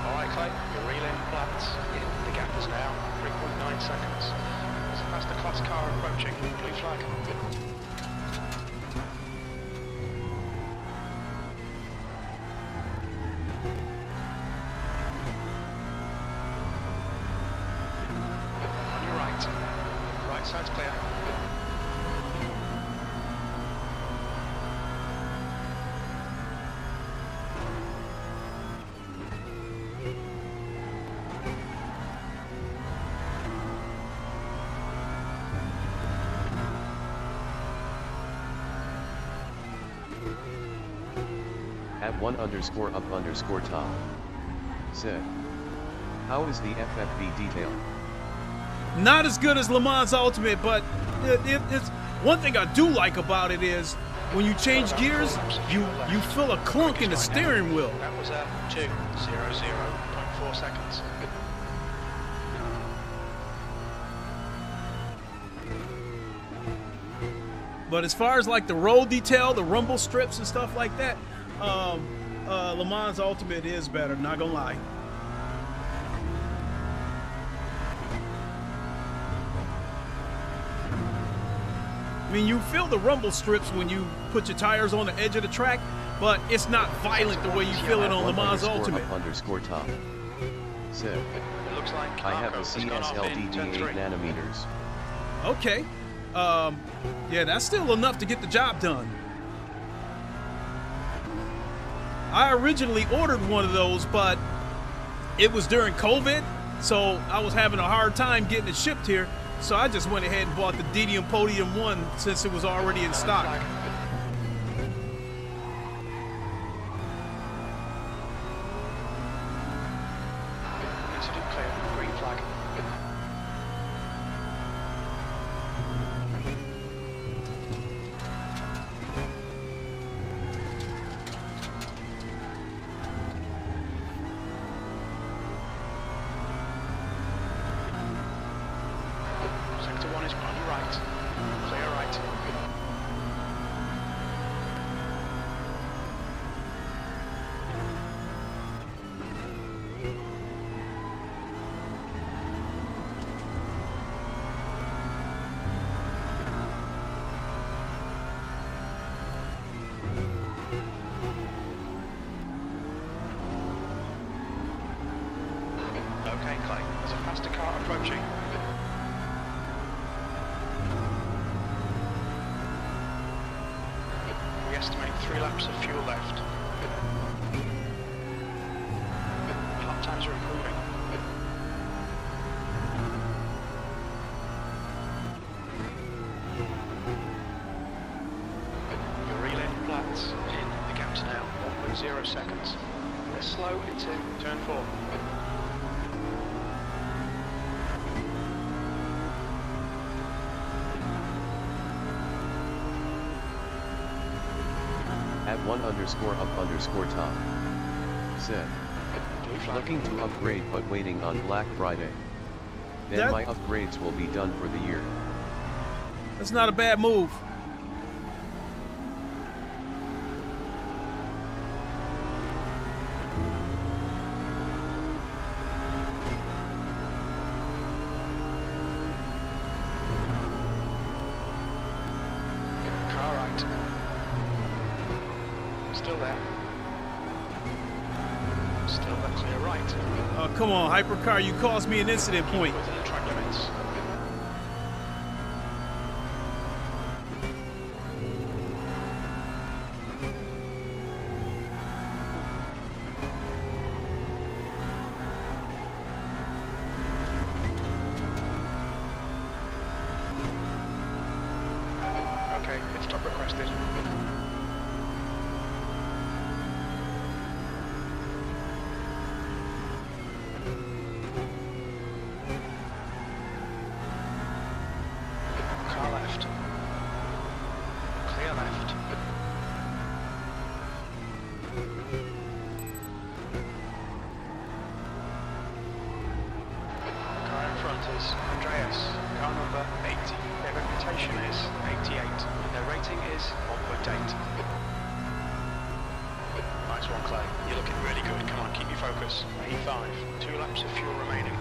Alright Clay, you're reeling flat. The gap is now 3.9 seconds. It's a faster class car approaching. Blue flag. On your right. Right side's clear. At 1_up_top. Said. How is the FFV detail? Not as good as Le Mans Ultimate, but it's one thing I do like about it is when you change gears, you feel a clunk in the steering wheel. That was at 2:00.4 seconds. But as far as like the roll detail, the rumble strips and stuff like that, Le Mans Ultimate is better, not gonna lie. I mean, you feel the rumble strips when you put your tires on the edge of the track, but it's not violent the way you feel it on Le Mans Ultimate. _top. Said. It looks like I have a Marco has gone off in turn CSLDD 3. 8 nanometers. Okay. Yeah, that's still enough to get the job done. I originally ordered one of those, but it was during COVID, so I was having a hard time getting it shipped here. So I just went ahead and bought the DD1 Podium 1 since it was already in stock. Incident clear. Green flag. Sector 1 is on your right. Clear right. Okay, Clay. There's a faster car approaching. We estimate 3 laps of fuel left. Lap times are improving. Your relay flats in. The gap's now 1.0 seconds. They're slow into turn 4. At 1_up_top. Said. Blue flag. Looking to upgrade but waiting on Black Friday. Then That- my upgrades will be done for the year. That's not a bad move. Car right. Still there. Still a clear right. Oh, come on, Hypercar, you caused me an incident point. Within the track limits. Okay, pit stop requested. Car left. Clear left. Car in front is Andreas, car number 80. Their reputation is 88, and their rating is 1.8. Nice one, Clay. You're looking really good. Come on, keep your focus. E5, 2 laps of fuel remaining.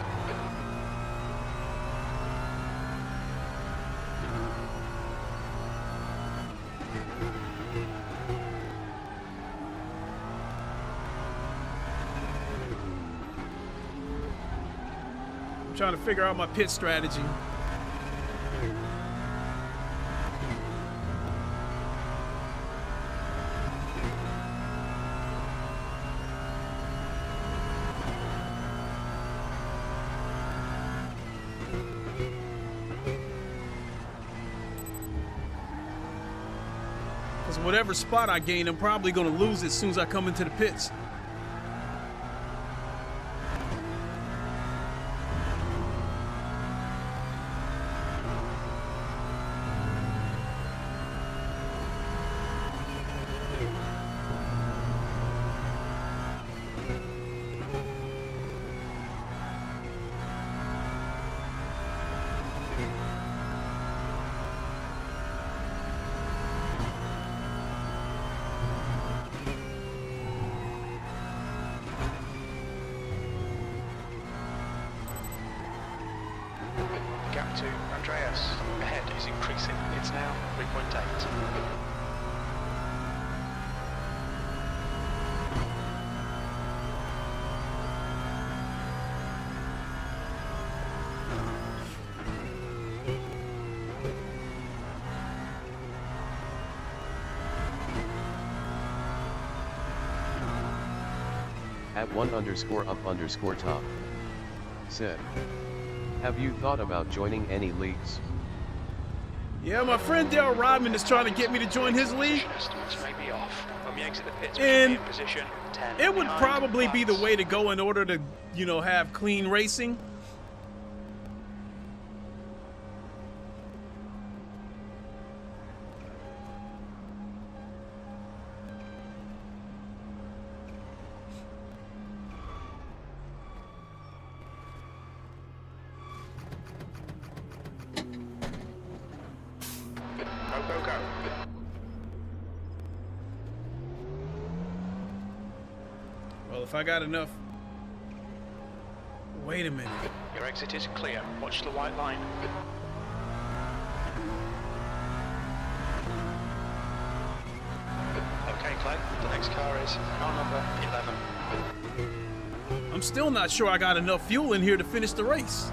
I'm trying to figure out my pit strategy. Because whatever spot I gain, I'm probably going to lose as soon as I come into the pits. Gap to Andreas ahead is increasing. It's now 3.8. At 1_up_top. Said. Have you thought about joining any leagues? Yeah, my friend Daryl Rodman is trying to get me to join his league. Estimates may be off. When we exit the pits, And we should be in position 10. it would behind probably be the laps. way to go in order to, you know, have clean racing. Go, go, go. Well, if I got enough... Wait a minute. Your exit is clear. Watch the white line. Okay, Clay. The next car is car number 11. I'm still not sure I got enough fuel in here to finish the race.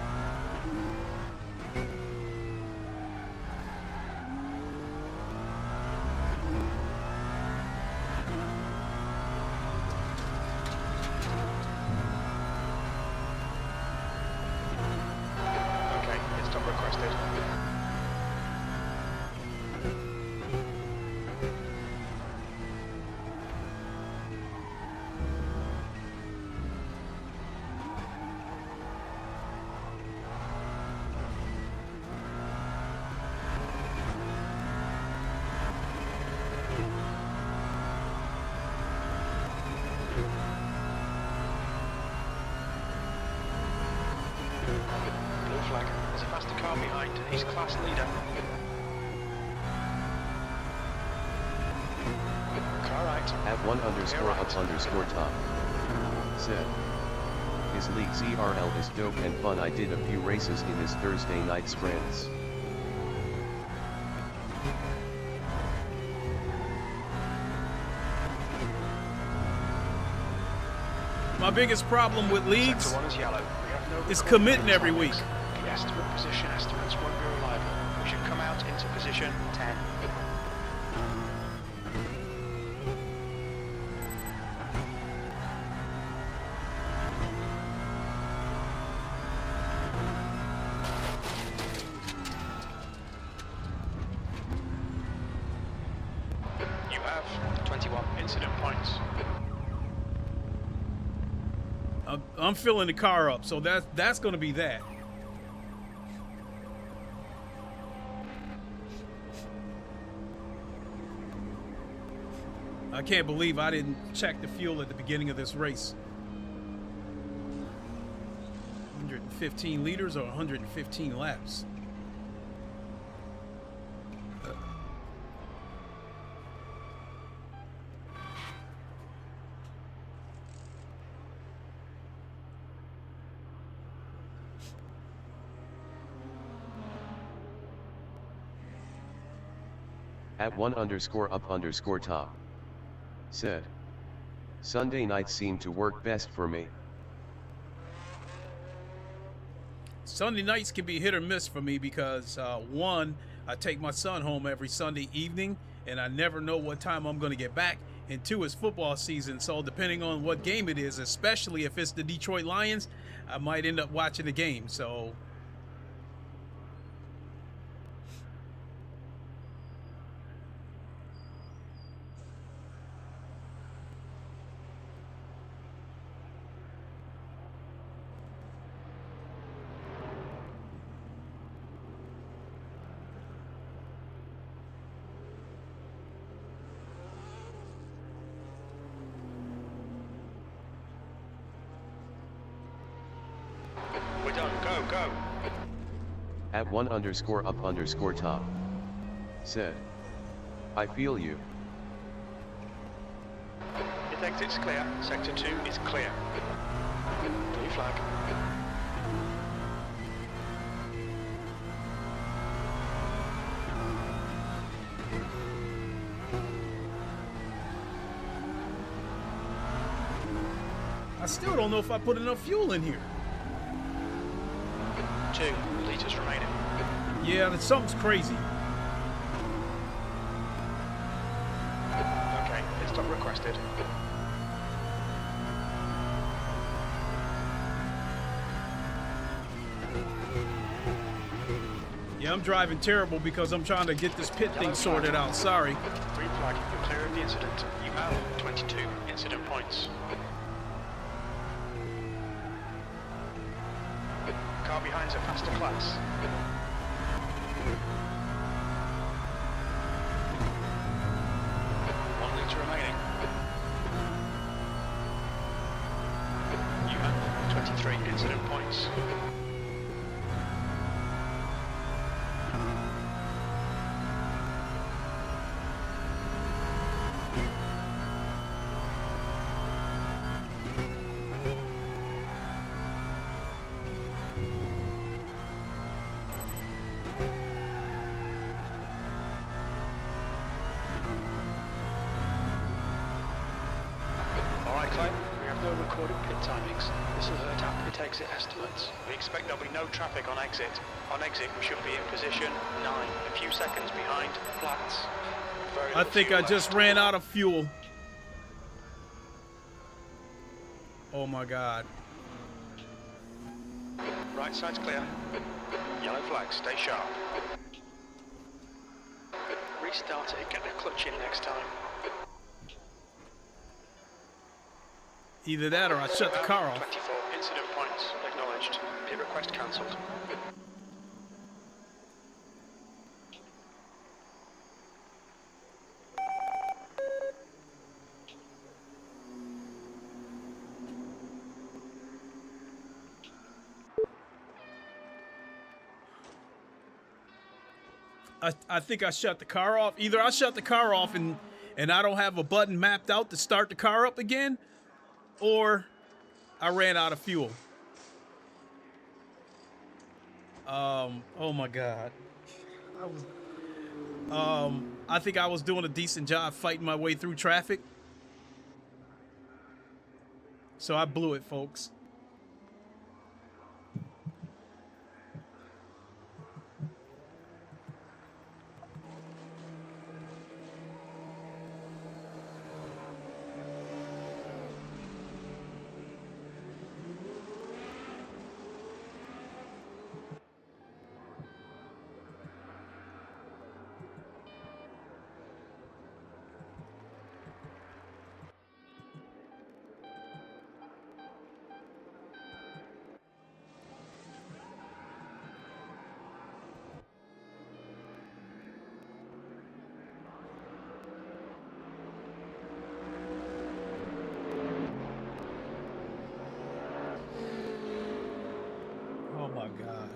Okay, pit stop requested. Blue flag. There's a faster car behind. He's class leader. Car right. At 1_up_top. Said. His league ZRL is dope and fun. I did a few races in his Thursday night sprints. My biggest problem with leagues Sector 1 is yellow. We have no is recovery committing every times. week. The estimate position estimates won't be reliable. We should come out into position 10. You have 21 incident points. I'm filling the car up, so that's going to be that. I can't believe I didn't check the fuel at the beginning of this race. 115 liters or 115 laps? At 1_up_top. Said. Sunday nights seem to work best for me. Sunday nights can be hit or miss for me because one, I take my son home every Sunday evening and I never know what time I'm going to get back, and two, it's football season, so depending on what game it is, especially if it's the Detroit Lions, I might end up watching the game. So At 1_up_top. Said. I feel you. If exit's clear, sector 2 is clear. Blue flag. I still don't know if I put enough fuel in here. 2 litres remaining. Yeah, that something's crazy. Okay, pit stop requested. Yeah, I'm driving terrible because I'm trying to get this pit thing sorted out. Sorry. Green flag, you're clear of the incident. You have 22 incident points. Car behind's a faster class. 1 litre remaining. You have 23 incident points. Recorded pit timings. This alert app pit exit estimates. We expect there'll be no traffic on exit. On exit, we should be in position 9, a few seconds behind flats. I think I just ran out of fuel. Oh my God. Right side's clear. Yellow flag, stay sharp. Restart it, get the clutch in next time. Either that or I shut the car off. 24 incident points acknowledged. Pit request cancelled. I think I shut the car off. Either I shut the car off and I don't have a button mapped out to start the car up again, or I ran out of fuel. Oh my God. I think I was doing a decent job fighting my way through traffic. So I blew it, folks. Oh my God.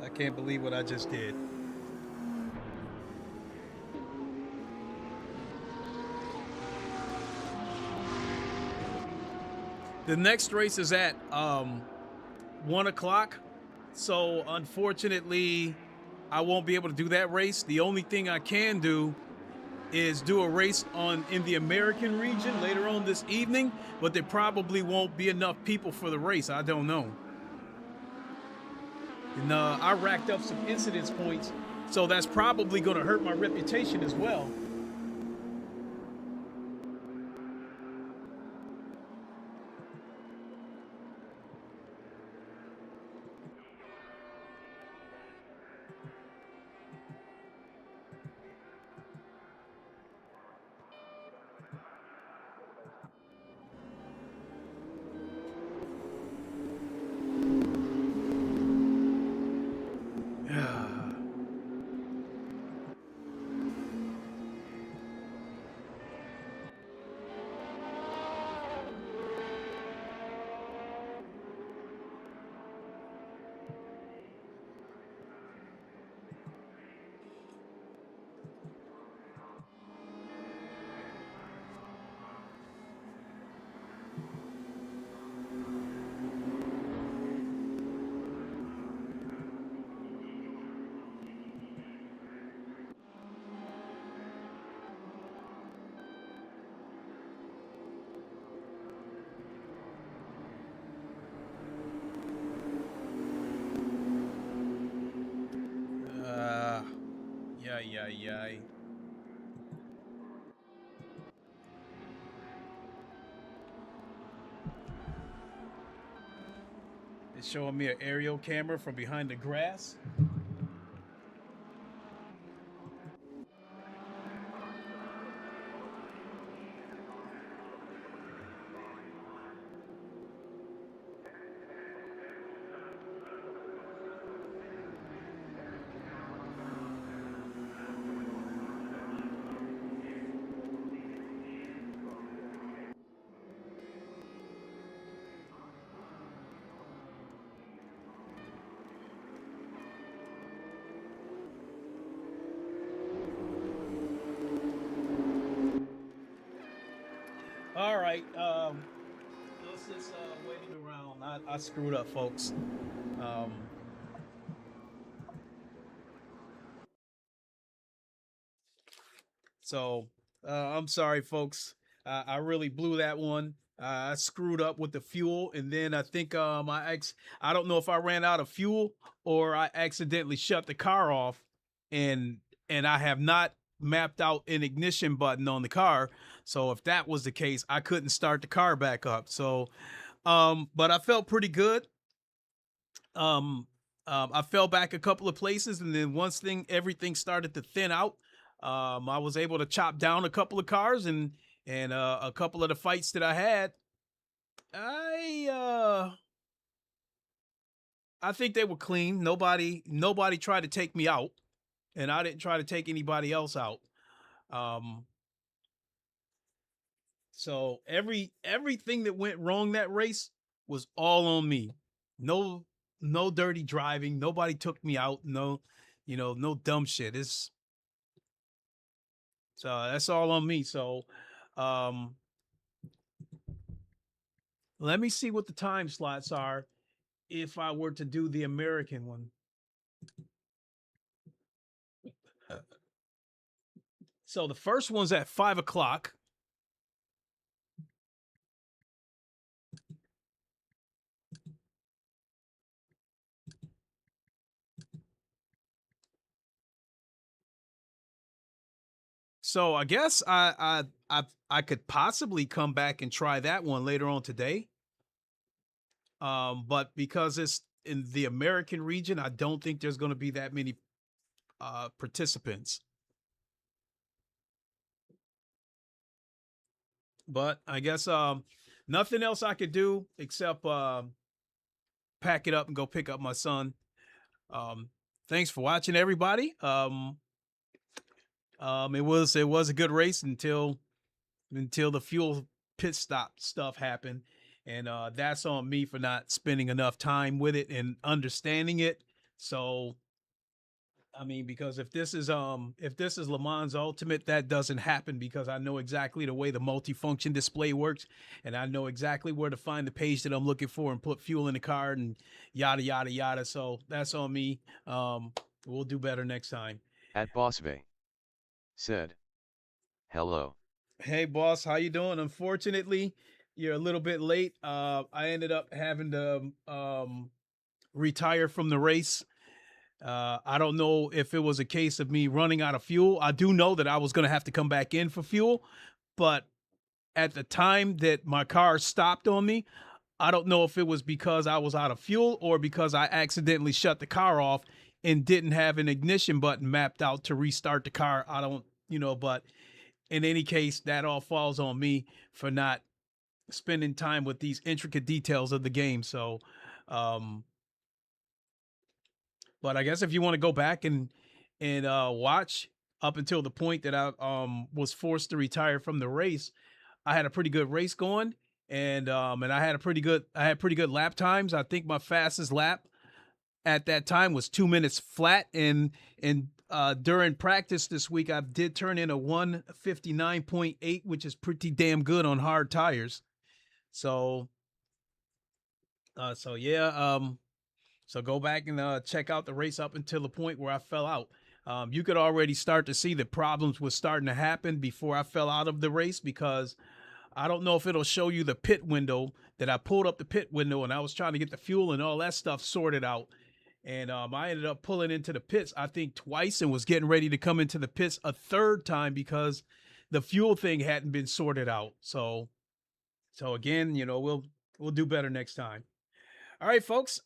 I can't believe what I just did. The next race is at 1 o'clock. So unfortunately, I won't be able to do that race. The only thing I can do is do a race in the American region later on this evening, but there probably won't be enough people for the race. I don't know. And I racked up some incidence points, so that's probably going to hurt my reputation as well. ay, ay. It's showing me an aerial camera from behind the grass. All right, let's just waiting around. I screwed up, folks. So I'm sorry, folks. I really blew that one. I screwed up with the fuel, and then I think I don't know if I ran out of fuel or I accidentally shut the car off, and I have not mapped out an ignition button on the car. So if that was the case, I couldn't start the car back up. So, but I felt pretty good. I fell back a couple of places, and then once everything started to thin out, I was able to chop down a couple of cars, and a couple of the fights that I had, I think they were clean. Nobody tried to take me out, and I didn't try to take anybody else out. So everything that went wrong that race was all on me. No dirty driving. Nobody took me out. No, no dumb shit. So that's all on me. So let me see what the time slots are if I were to do the American one. So the first one's at 5 o'clock. So I guess I could possibly come back and try that one later on today. But because it's in the American region, I don't think there's going to be that many participants. But I guess nothing else I could do except pack it up and go pick up my son. Thanks for watching, everybody. It was a good race until the fuel pit stop stuff happened, and that's on me for not spending enough time with it and understanding it. So, I mean, because if this is Le Mans Ultimate, that doesn't happen because I know exactly the way the multifunction display works, and I know exactly where to find the page that I'm looking for and put fuel in the car and yada yada yada. So that's on me. We'll do better next time. At Bossvay said, hello. Hey boss, how you doing? Unfortunately, you're a little bit late. I ended up having to retire from the race. I don't know if it was a case of me running out of fuel. I do know that I was going to have to come back in for fuel, but at the time that my car stopped on me, I don't know if it was because I was out of fuel or because I accidentally shut the car off and didn't have an ignition button mapped out to restart the car. I don't, but in any case, that all falls on me for not spending time with these intricate details of the game. So, but I guess if you want to go back and watch up until the point that I was forced to retire from the race, I had a pretty good race going, and I had pretty good lap times. I think my fastest lap at that time was 2 minutes flat, and during practice this week, I did turn in a 1:59.8, which is pretty damn good on hard tires. So, yeah. So go back and check out the race up until the point where I fell out. You could already start to see that problems were starting to happen before I fell out of the race, because I don't know if it'll show you the pit window that I pulled up the pit window and I was trying to get the fuel and all that stuff sorted out. And I ended up pulling into the pits, I think twice, and was getting ready to come into the pits a third time because the fuel thing hadn't been sorted out. So again, you know, we'll do better next time. All right, folks.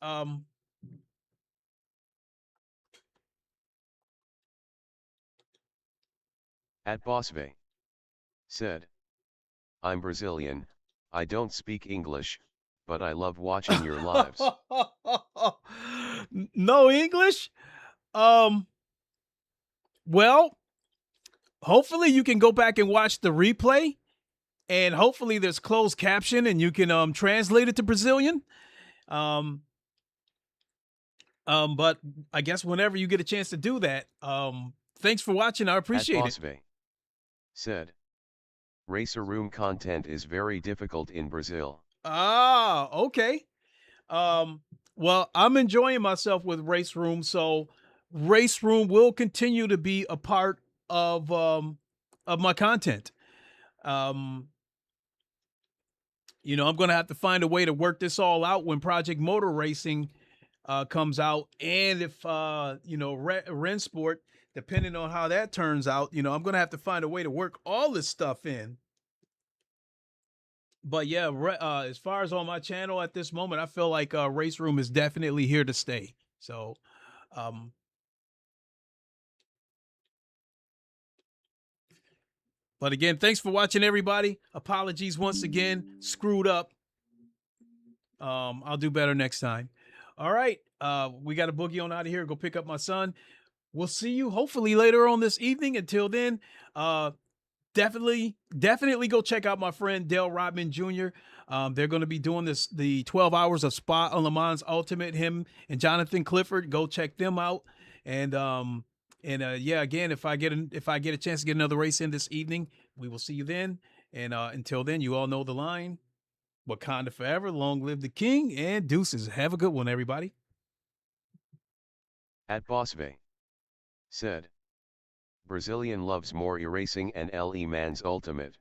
At Bossve said, I'm Brazilian, I don't speak English, but I love watching your lives. No English? Well, hopefully you can go back and watch the replay, and hopefully there's closed caption and you can translate it to Brazilian. But I guess whenever you get a chance to do that, thanks for watching. I appreciate it. Bossve said, Raceroom content is very difficult in Brazil. Ah, okay. Well, I'm enjoying myself with Raceroom, so Raceroom will continue to be a part of my content. You know, I'm gonna have to find a way to work this all out when Project Motor Racing comes out, and if you know, Rensport, depending on how that turns out, you know, I'm gonna have to find a way to work all this stuff in. But yeah, as far as on my channel at this moment, I feel like Raceroom is definitely here to stay. So, but again, thanks for watching, everybody. Apologies once again, screwed up. I'll do better next time. All right, we got to boogie on out of here. Go pick up my son. We'll see you hopefully later on this evening. Until then, definitely go check out my friend Dale Rodman Jr. They're going to be doing the 12 hours of Spa on Le Mans Ultimate. Him and Jonathan Clifford. Go check them out. And yeah, again, if I get a chance to get another race in this evening, we will see you then. And until then, you all know the line. Wakanda forever, long live the king, and deuces. Have a good one, everybody. At Bossve said, Brazilian loves more erasing and Le Mans Ultimate.